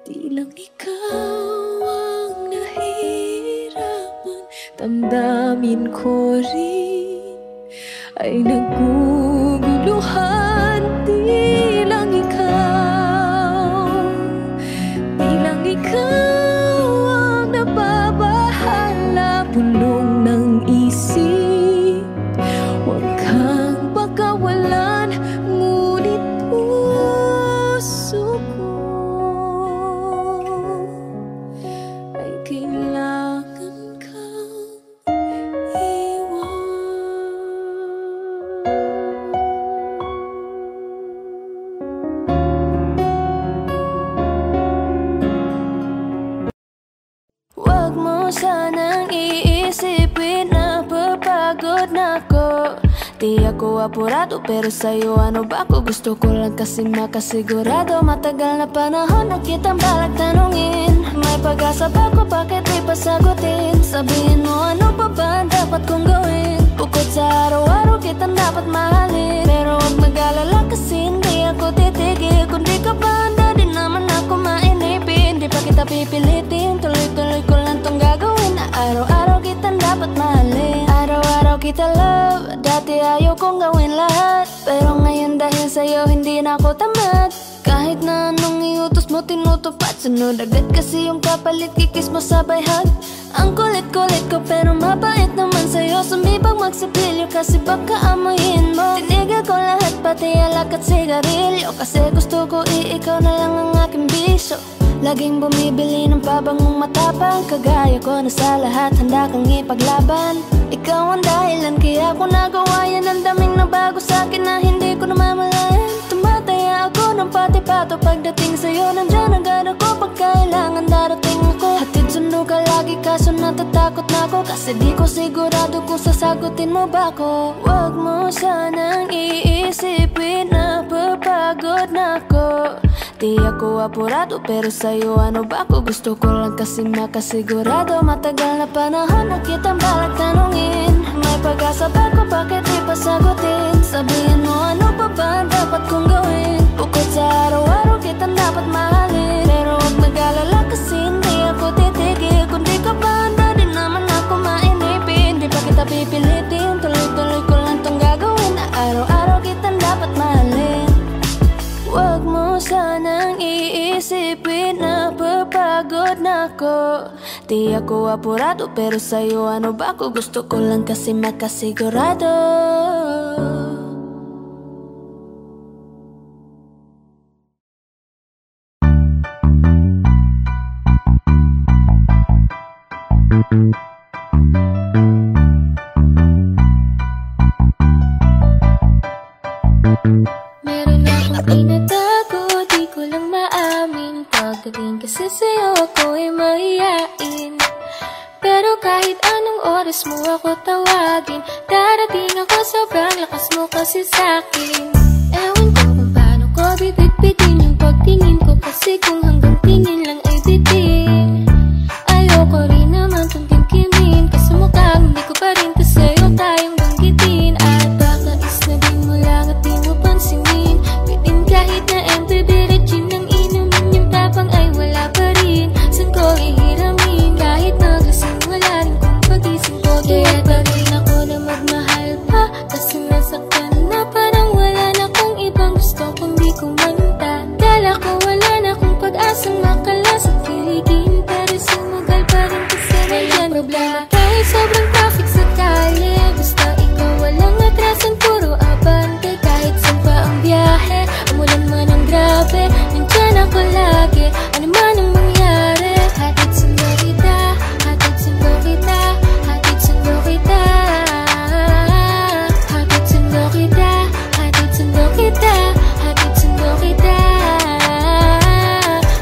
Di lang ikaw ang nahihirapan, damdamin ko rin ay naguguluhan. Di lang ikaw ang nababahala, bulong ng isip. Huwag kang pagkawalan, ngunit puso ko ay kailangan kang iwan. Huwag mo sanang iisipin na papagod na ako. Di ako apurado pero sa'yo ano ba ako? Gusto ko lang kasi makasigurado. Matagal na panahon na kitang balak tanungin. May pag-asa ba ko, bakit di pa sagutin? Sabihin mo ano pa ba ang dapat kong gawin? Bukod sa araw-araw kitang dapat mahalin, pero huwag mag-alala kasi hindi ako titigil. Kung di ka pa handa, di naman ako mainipin. Di pa kita pipilitin, tuloy-tuloy ko lang tong gagawin. Na araw-araw kitang dapat mahalin, araw-araw kita love. Dati ayaw kong gawin lahat, pero ngayon dahil sa'yo hindi na ako tamad. Kahit na anong iutos mo tinutupad, sunod agad kasi yung kapalit, kikis mo sabay hug. Ang kulit-kulit ko pero mabait naman sa'yo. Sumibag magsipilyo kasi baka amoyin mo. Tinigil ko lahat pati alak at sigarilyo, kasi gusto ko ikaw na lang ang aking bisyo. Laging bumibili ng pabangong matapang, kagaya ko na sa lahat handa kang ipaglaban. Ikaw ang dahilan kaya ko nagawa yan. Ang daming nabago sa'kin na hindi ko namamalayan. Tumataya ako ng pati-pato pagdating sa'yo. Nandyan agad ako pag kailangan darating ako. Hatid sundo ka lagi kaso natatakot na ako, kasi di ko sigurado kung sasagutin mo ba ako. Huwag mo sanang iisipin na papagod na ako. Di ako apurado pero sa'yo ano ba ako? Gusto ko lang kasi makasigurado. Matagal na panahon na kitang balak tanungin. May pag-asa ba ko, bakit di pa sagutin? Sabihin mo ano pa ba ang dapat kong gawin? Bukod sa araw-araw kitang dapat mahalin. Pero huwag mag-alala kasi hindi ako titigil. Kung di ka ba handa din naman ako mainipin. Di pa kita pipilitin, tuloy-tuloy ko lang tong gagawin. Na araw-araw kitang dapat mahalin. Huwag mo sanang iisipin na papagod na ako. Di ako apurado pero sa'yo ano ba ako? Gusto ko lang kasi makasigurado. Meron akong tinatago, di ko lang maamin. Pagdating kasi sa'yo ako'y mahihain. Pero kahit anong oras mo ako tawagin, darating ako, sobrang lakas mo kasi sa'kin. Ewan ko kung paano ko bibit-bitin yung pagtingin ko, kasi kung hanggang tingin lang ay bitin. Ayoko rin naman tong kimkimin, kasi mukhang hindi ko pa rin to sa'yo kayang banggitin. At baka isnabing mo lang at di mo pansinin. Bitin kahit na MPB Regine ang inumin, yung tapang ay wala pa rin. San ko ihiramin, kahit maglasing wala rin kung pagising ko. Kaya pa rin ako na magmahal pa, kasi nasaktan na parang wala na kong ibang gusto kundi kumanta. Dala ko wala na kong pag-asang makalas at kiligin, pero sumugal pa rin kasi walang problema. Kahit sobrang traffic sa kalye, basta ikaw walang atrasan, puro abante. Kahit saan pa ang biyahe, umulan man ang grabe, nandyan ako lagi, ano man ang mangyari. Hatid sundo kita, hatid sundo kita, hatid sundo kita. Hatid sundo kita, hatid sundo kita, hatid sundo kita.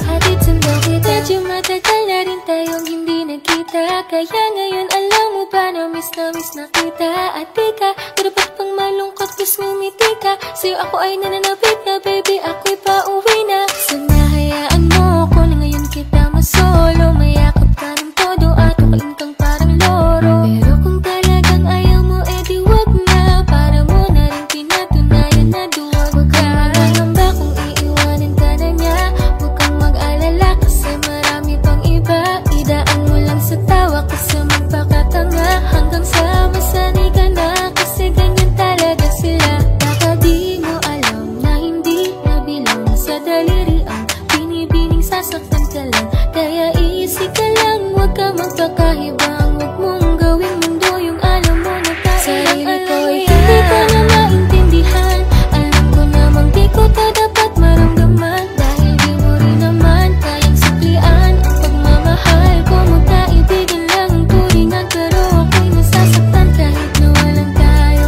Hatid sundo kita. Medyo matagal na rin tayong hindi nagkita, kaya ngayon alam mo ba na miss na kita. At di ka dapat pang malungkot, gusto ngumiti ka. Sa'yo ako ay nananapit na, baby, ako'y pauwi na. Sana hayaan mo ko na ngayon kita masolo. Mayakap ka ng todo at ukain kang parang loro. Pero kung talagang ayaw mo, edi wag na. Para mo na rin pinatunayan na duwag ka. Hangba kung iiwanan ka na niya, huwag kang mag-alala kasi marami pang iba. Idaan mo lang sa tawa kasi magpakatanga, hanggang sa masanay ka na, kasi ganyan talaga sila. Baka di mo alam na hindi nabilang sa daliri ang binibining sasaktan ka lang. Kaya easy ka lang, huwag ka magpakahibang, huwag mong gawing mundo yung alam mo na tayo lang alam. Hindi ko na maintindihan, alam ko namang di ko to dapat maramdaman, dahil di mo rin naman kayang suklian ang pagmamahal ko. Magkaibigan lang ang turingan, pero ako'y nasasaktan kahit na walang tayo.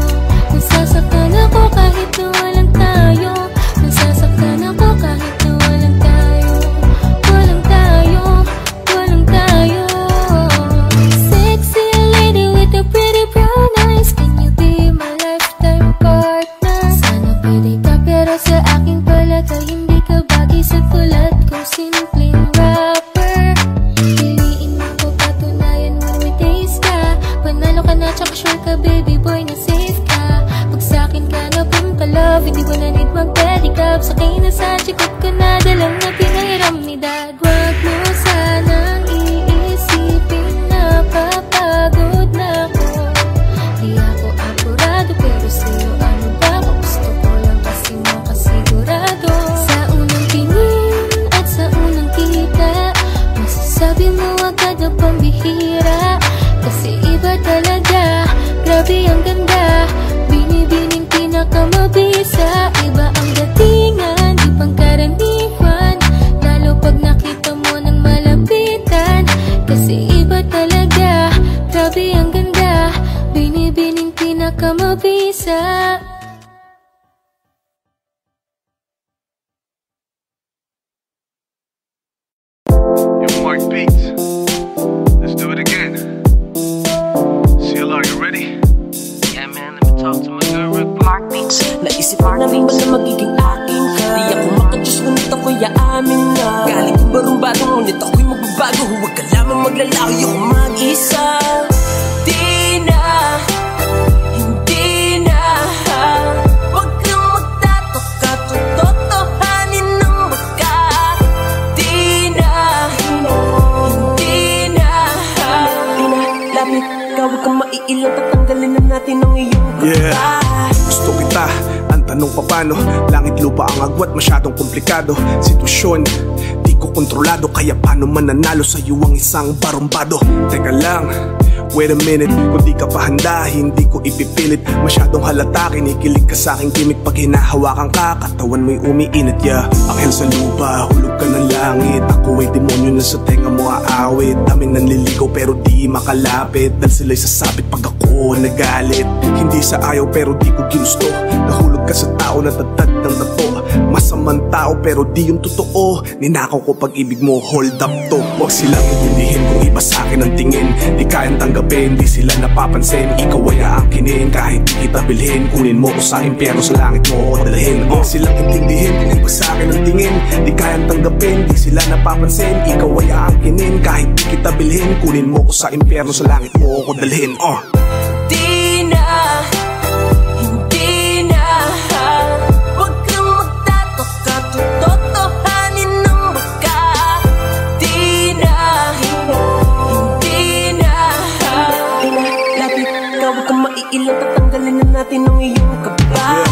Nasasaktan ako kahit na walang tayo. Nasasaktan ako kahit na walang tayo. Walang tayo, walang tayo. Sexy lady with the pretty brown eyes, can you be my lifetime partner? Sana pwede ka pero sa aking palagay hindi ka bagay sa tulad kong simpleng rapper. Piliin mo ko, patunayan mo na may taste ka. Panalo ka na tsaka sure ka, baby boy, na safe ka. Pag sa'kin ka na pumpa-love, hindi mo na need mag-pedicab. Sakay na sa chikot ka na, dalang na pinahiram ni dad. Wag mo sanang iisipin na papagod na ako. Di ako apurado pero sa'yo ano ba ako? Gusto ko lang kasi makasigurado. Sa unang tingin at sa unang kita, masasabi mo agad na pambihira. Kasi iba talaga, grabe ang ganda, binibining pinakamabisa. Iba ang datingan, di pangkaraniwan, lalo pag nakita mo mag-isa. Yo, Mark Beats. Let's do it again. CLR, you ready? Yeah man, let me talk to my girl Rick Mark Beats. Naisip ko na rin ba na magiging akin ka? Di ako makadiyos ngunit ako'y aamin na galing kong barumbado ngunit ako'y magbabago. Huwag ka lamang maglalaho, ayoko mag-isa. Di na, hindi na, huwag kang magtataka, totohanin ng baka. Di na, hindi na, lapit ka, huwag kang maiilang, tatanggalin na natin ang iyong kaba. Yeah, gusto kita. Ang tanong pa paano, langit lupa ang agwat, masyadong komplikado. Sitwasyon, di ko kontrolado, kaya paano mananalo sa'yo ang isang barumbado? Teka lang, wait a minute, kung di ka pa handa, hindi ko ipipilit. Masyadong halata, kinikilig ka sa aking gimmick. Pag hinahawakan ka, katawan mo'y umiinit. Yeah, anghel sa lupa, hulog ka ng langit. Ako ay demonyo na sa tenga mo aawit. Daming nanliligaw pero di makalapit, dahil sila'y sasabit pag ako nagalit. Hindi sa ayaw pero di ko ginusto. Nahulog ka sa tao na tatad ng tato. Masamang tao pero di yung totoo. Ninakaw ko pag-ibig mo, hold up to. Huwag silang intindihin kung iba sa'kin ang tingin. Di kayang tanggapin, di sila napapansin. Ikaw ay aangkinin, kahit di kita bilhin. Kunin mo ko sa impyerno, sa langit mo ko dalhin. Huwag silang intindihin kung iba sa'kin ang tingin. Di kayang tanggapin, di sila napapansin. Ikaw ay aangkinin, kahit di kita bilhin. Kunin mo ko sa impyerno, sa langit mo ko dalhin. Di na, hindi na, huwag kang magtataka, totohanin ng baka. Di na, hindi na, lapit ka, huwag kang maiilang, tatanggalin na natin ang iyong kaba.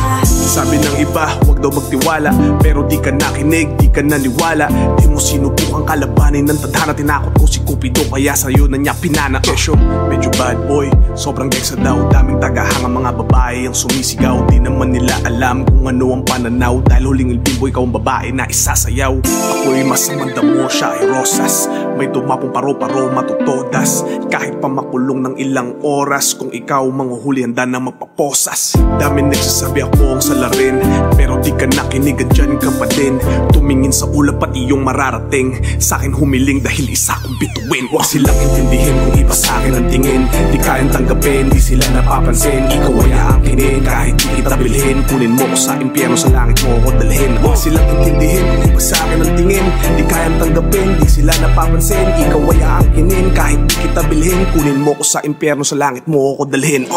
Sabi ng iba, huwag daw magtiwala, pero di ka nakinig, di ka naniwala. Di mo sinubukang kalabanin ng tadhana. Tinakot ko si Cupido, kaya sa'yo na niya pinana. Kesyo, medyo bad boy, sobrang geksa daw. Daming tagahanga mga babae ang sumisigaw. Di naman nila alam kung ano ang pananaw, dahil huling ilbimbo ikaw ang babae na isasayaw. Ako'y masamang damo, siya ay rosas. May dumapong paro-paro, matutodas. Kahit pa makulong ng ilang oras, kung ikaw manghuhuli handa na magpaposas. Dami nagsasabi akong salarin, pero di ka nakinig, andyan ka pa din. Tumingin sa ulap at iyong mararating. Sa'kin humiling dahil isa kong bituin. Huwag silang intindihin kung iba sa'kin ang tingin. Di kayang tanggapin, di sila napapansin. Ikaw ay aangkinin, kahit di kita bilhin. Kunin mo ko sa impyerno, sa langit mo ko dalhin. Huwag silang intindihin kung iba sa'kin ang tingin. Di kayang tanggapin, di sila napapansin. Ikaw ay aangkinin, kahit di kita bilhin. Kunin mo ko sa impyerno, sa langit mo ko dalhin.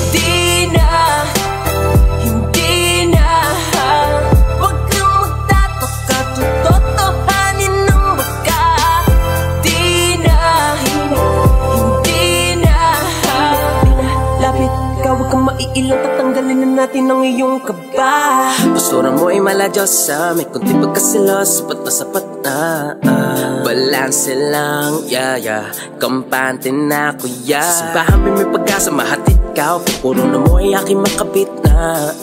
Di na, hindi na, huwag kang magtataka, totohanin ng baka. Di na, hindi na, lapit ka, huwag kang maiilang, tatanggalin na natin ang iyong kaba. Postura mo ay maladyosa, may kunti pagkasilos, sapat na sapat na. Balanse lang, yeah, kampante na kuya. Sa simbahan may pag-asa, mahatid ka. Puro na mo ay aking makabit na.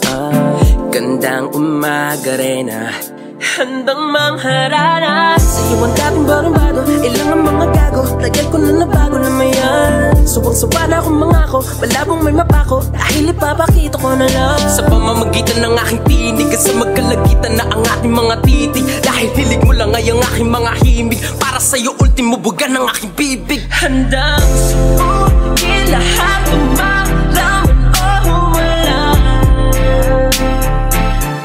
Gandang umaga rin na handang mangharana. Sa'yo ang dating barumbado, ilang ang mga gago. Tagal ko na nabago na mayan. Suwang-suwa na akong mangako, malabong may mapako, dahil ipapakita ko na lang. Sa pamamagitan ng aking tinig, at sa magkalagitan na ang ating mga titig. Dahil hilig mo lang ay ang aking mga himig, para sa'yo ultimo buga ng aking bibig. Handang subukin lahat ng malaman o wala.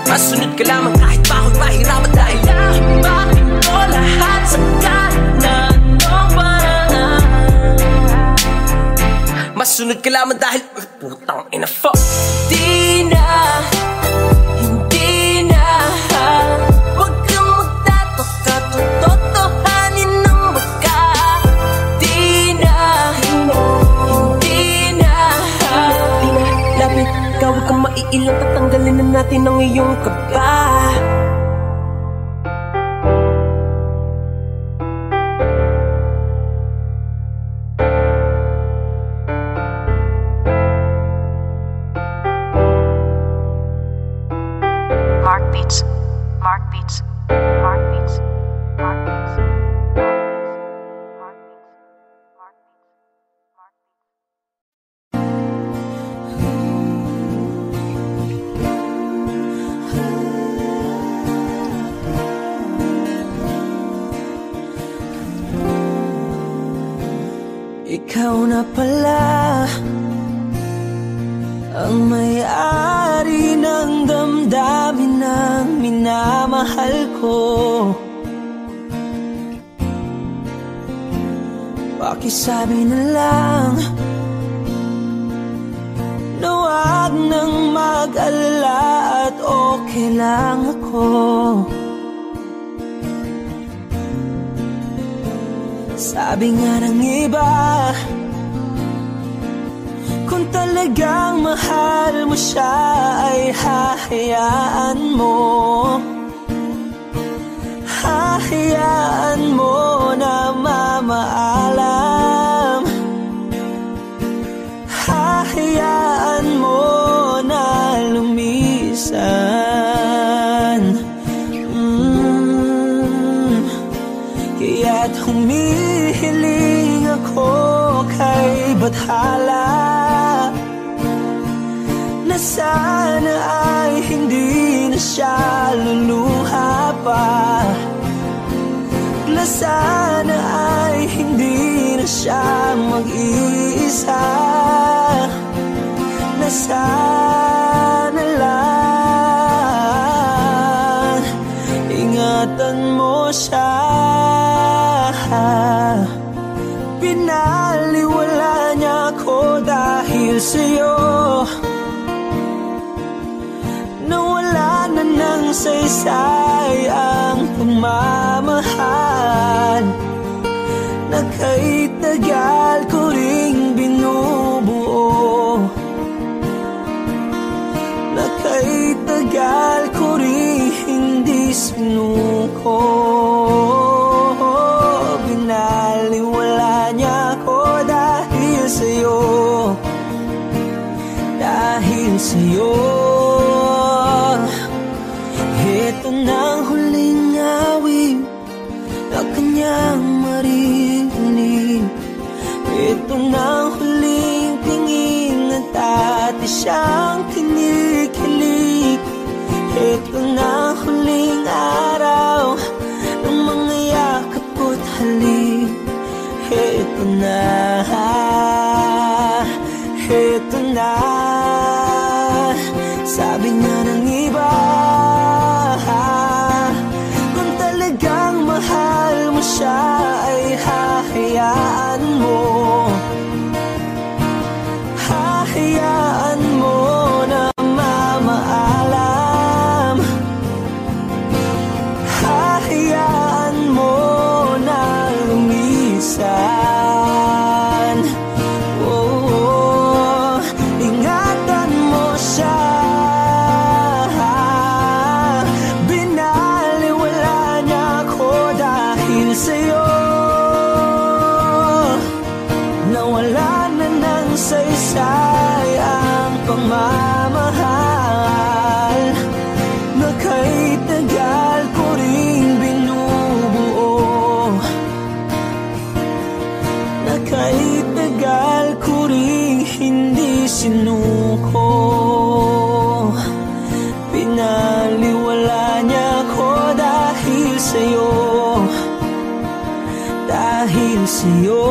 Masunod ka lamang kahit pa ako'y mahirapan, dahil lahabatin ko lahat sa kanan ng paraan. Masunod ka lamang dahil putang ina fuck. Di na, hindi na, huwag kang magtataka, totohanin ng baka. Di na, hindi na, lapit ka, huwag kang maiilang, tatanggalin na natin ang iyong kaba. Mark Beats, Mark Beats, Mark Beats, Mark Beats, Mark Beats, Mark Beats, Mark Beats. ikaw na pala ang may-ari ng damdamin ng minamahal ko. Pakisabi na lang na wag nang mag-alala at okay lang ako. Sabi nga ng iba, kung talagang mahal mo siya ay hahayaan mo. Hahayaan mo na mamaalam. Hahayaan mo na lumisan. Kaya't humihiling ako kay Bathala na sana ay hindi na siya luluha pa, na sana ay hindi na siya mag-iisa, na sana lang ingatan mo siya. Pinaliwala niya ako dahil sa'yo, nawala na ng saysay ang pagmamahal na kay tagal ko ring binubuo, na kay tagal ko ring hindi sinuko. Binaliwala niya ako dahil sa'yo, dahil sa'yo. Ito nang huling awit na kanyang maririnig. Ito nang huling tingin at dati siyang kinikilig. Ito nang huling araw ng mga yakap ko't halik. Ito na, ito na. Sabi nga ng iba, kung talagang mahal mo siya ay hahayaan mo. Hahayaan mo na mamaalam. Hahayaan mo na lumisan. Oh, ingatan mo siya. Sa'yo, nawala na ng saysay ang pagmamahal na kay tagal ko ring binubuo, na kay tagal ko ring hindi sinuko. Pinaliwala niya ko dahil sa'yo, dahil sa'yo.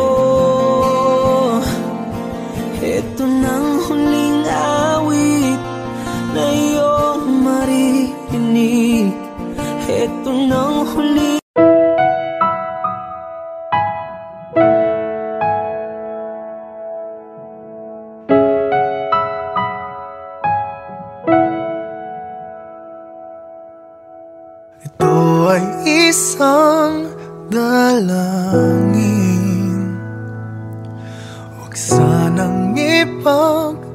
Ito nang huling awit na iyong maririnig. Ito nang huling ito ay isang dalangin, huwag sanang ipagkait.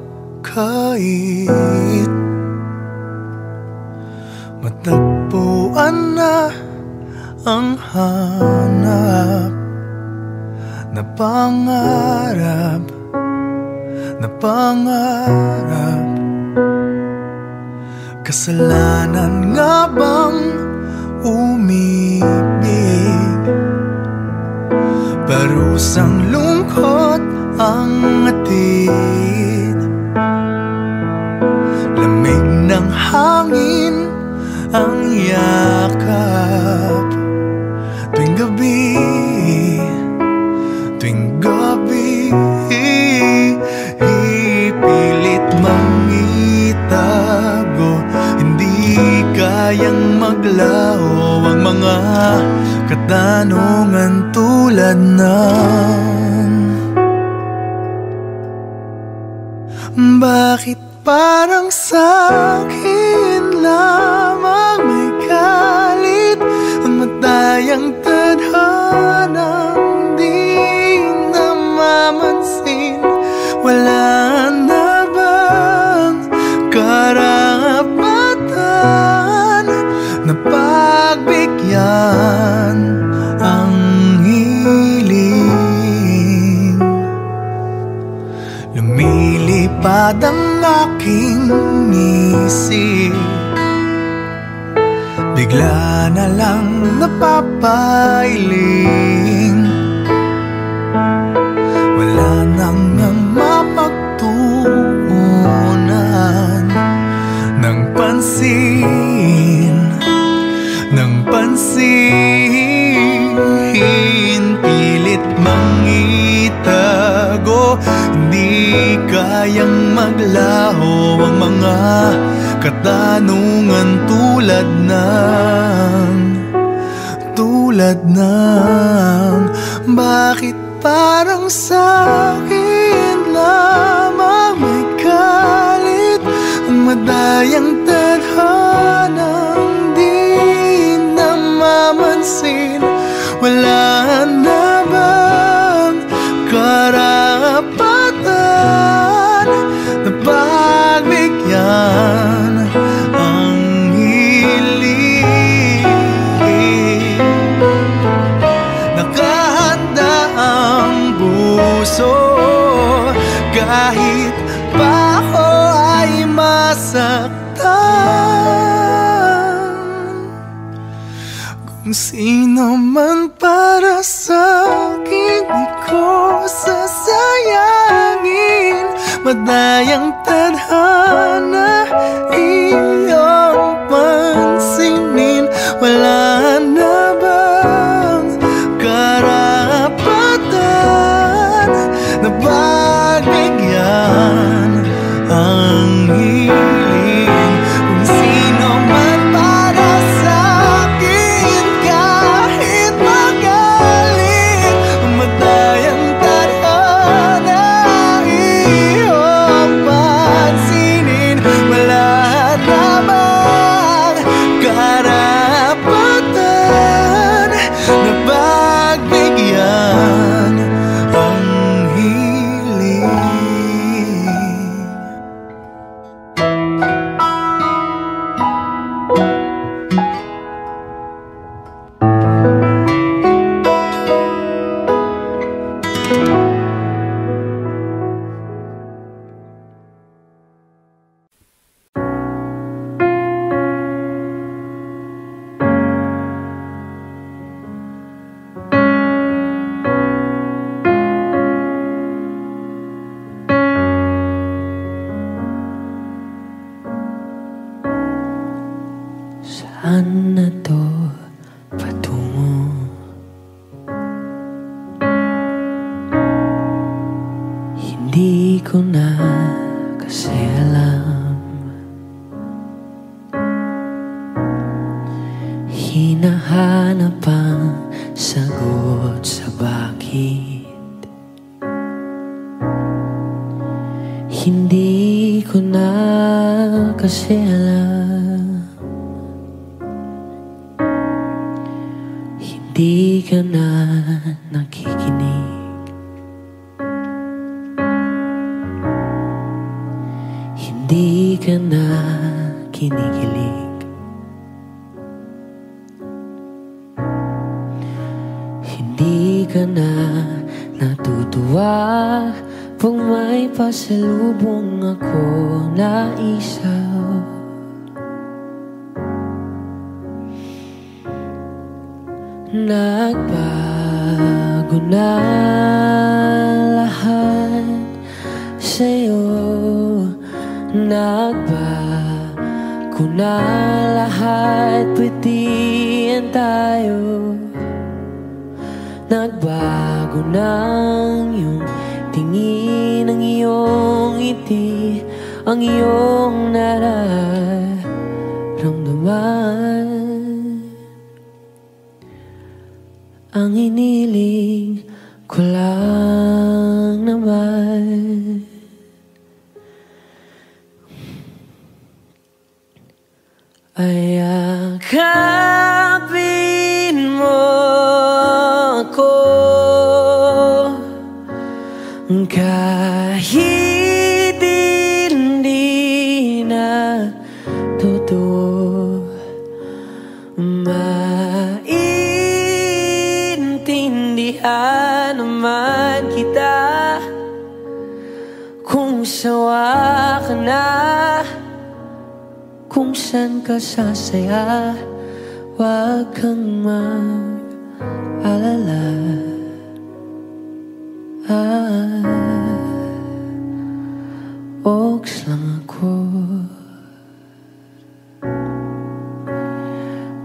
Matagpuan na ang hanap na pangarap, na pangarap. Kasalanan nga bang umibig? Parusang lungkot ang atid, lamig ng hangin ang yakap. Tuwing gabi, tuwing gabi maglalaho ang mga katanungan tulad ng bakit parang sa'kin lamang may galit ang matayang tadhanang di namamansin? Wala na bang karapatan na pagbigyan ang hiling? Lumilipad ang aking isip, bigla na lang napapailing. Wala nang mapagtuunan ng pansin, ng pansin. Pilit mangitago, hindi kayang maglaho ang mga katanungan tulad ng bakit parang sa'kin lamang may galit ang madayang tadhanang di namamansin? Wala na bang karapatan na pagbigyan ang hiling? Nakahanda ang puso kahit pa ako ay masaktan. Kung sino man para sa'kin, di ko sasayangin. Madayang tadhana iyong pansinin. Wala na bang karapatan na pagbigyan ang hiling? Kung sino man para sa'kin, kahit magalit, madayang tadhana iyong pansinin. Wala na bang karapatan na pagbigyan ang hiling? Saan na to patungo? Hindi ko na kasi alam. Hinahanap ang sagot sa bakit. Hindi ko na kasi alam. Di ka na nakikinig, hindi ka na kinikilig, hindi ka na natutuwa pag may pasalubong ako na isaw. Nagbago na lahat sa'yo. Nagbago na lahat, pwedihan tayo. Nagbago na ang iyong tingin, ang iyong ngiti, ang iyong nararamdaman. Ang iniling ko lang naman ay yakapin mo ako kahit hindi na totoo. Maintindihan naman kita kung sawa ka na, kung saan ka sasaya, wag kang mag-alala. Oaks lang ako.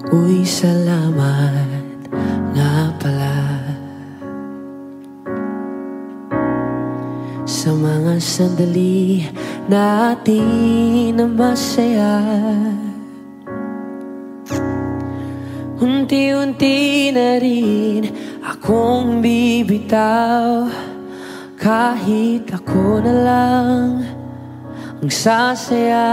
Uy, salamat nga pala sa mga sandali natin na masaya. Unti-unti na rin akong bibitaw, kahit ako na lang ang sasayaw.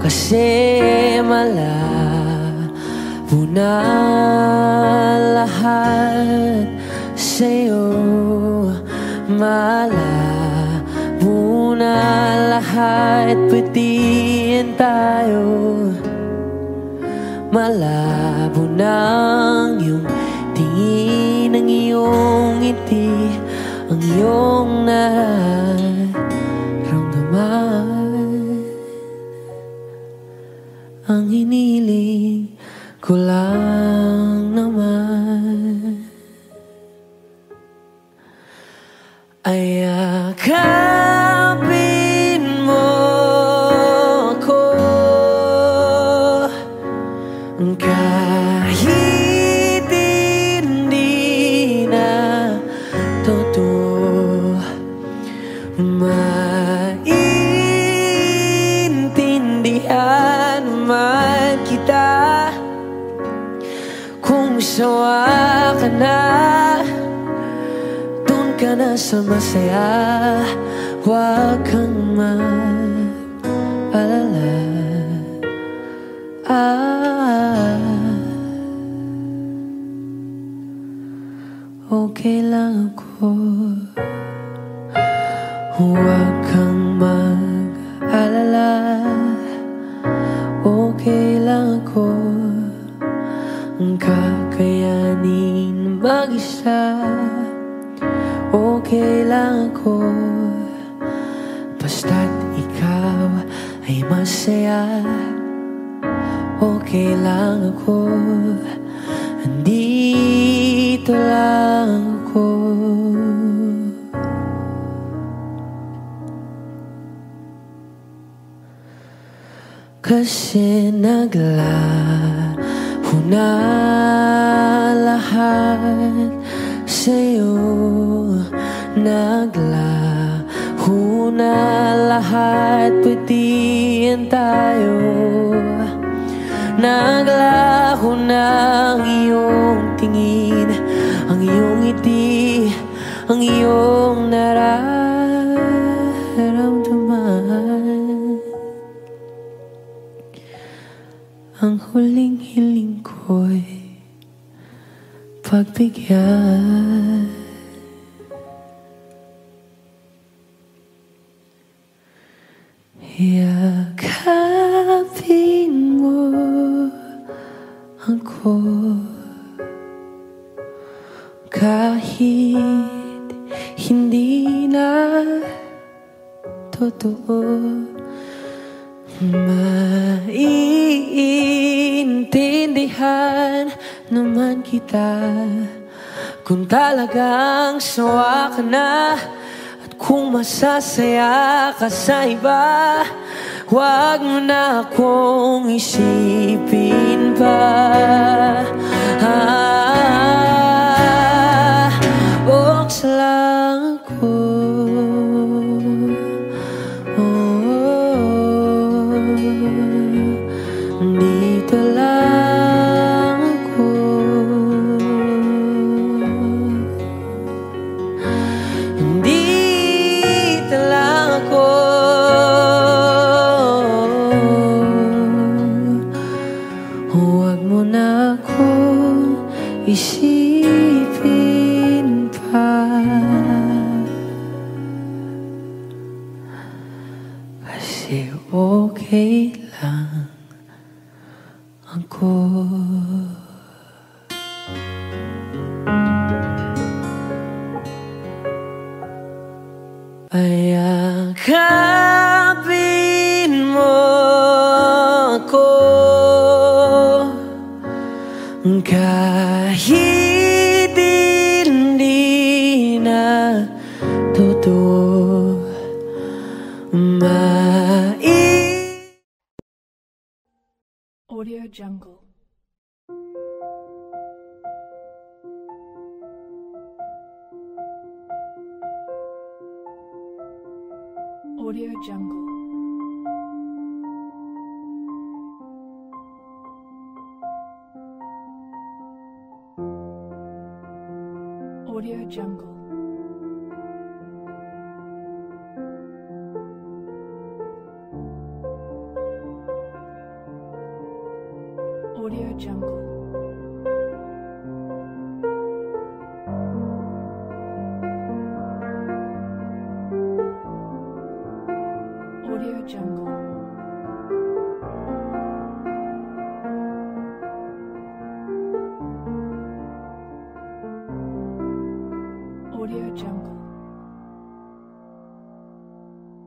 Kasi malabo na lahat sa'yo, malabo na lahat, pwedeng tayo. Malabo na iyong tingin, ang iyong ngiti, ang iyong nararamdaman. Ang hiniling ko lang naman ay yakapin mo ako kahit hindi na totoo. Maintindihan naman kita kung sawa ka na, dun ka na sa masaya, wag kang mag-alala. Okay lang ako, huwag kang mag-alala. Okay lang ako, ang kakayanin mag-isa. Okay lang ako, basta't ikaw ay masaya. Okay lang ako, andito lang ako. Kasi naglaho na lahat sa'yo, naglaho na lahat, pwedeng tayo. Naglaho na ang iyong tingin, ang iyong ngiti, ang iyong nararamdaman. Ang huling hiling ko'y pagbigyan. Yakapin mo ako kahit hindi na totoo. Maiintindihan naman kita kung talagang sawa ka na, at kung masasaya ka sa iba, huwag mo na akong isipin pa. Oks lang ako, dito lang ako. Yakapin mo ako kahit hindi na totoo. Audio Jungle. Audio Jungle. Audio Jungle. Audio Jungle. Audio Jungle. Audio Jungle. Audio Jungle.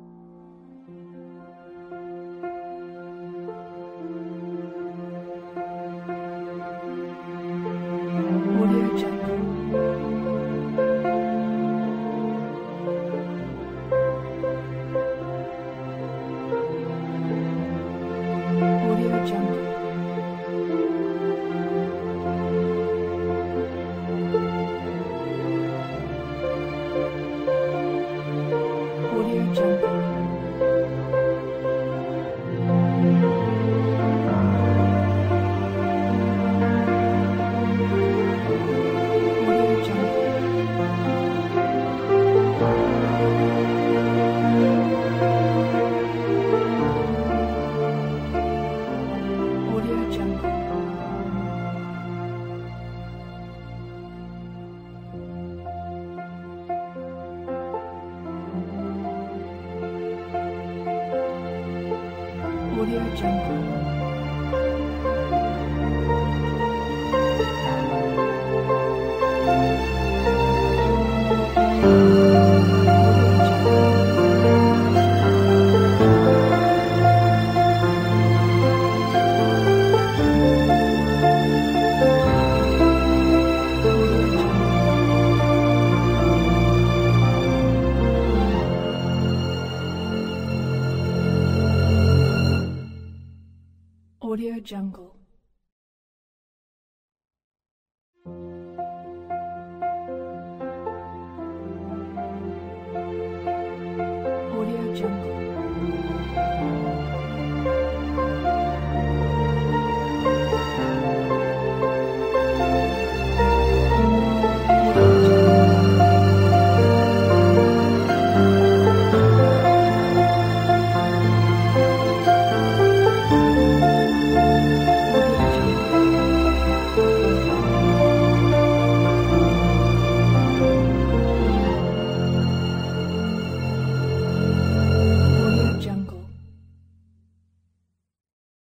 Audio Jungle. Audio Jungle. Audio Jungle. Audio Jungle. Audio Jungle. Audio Jungle.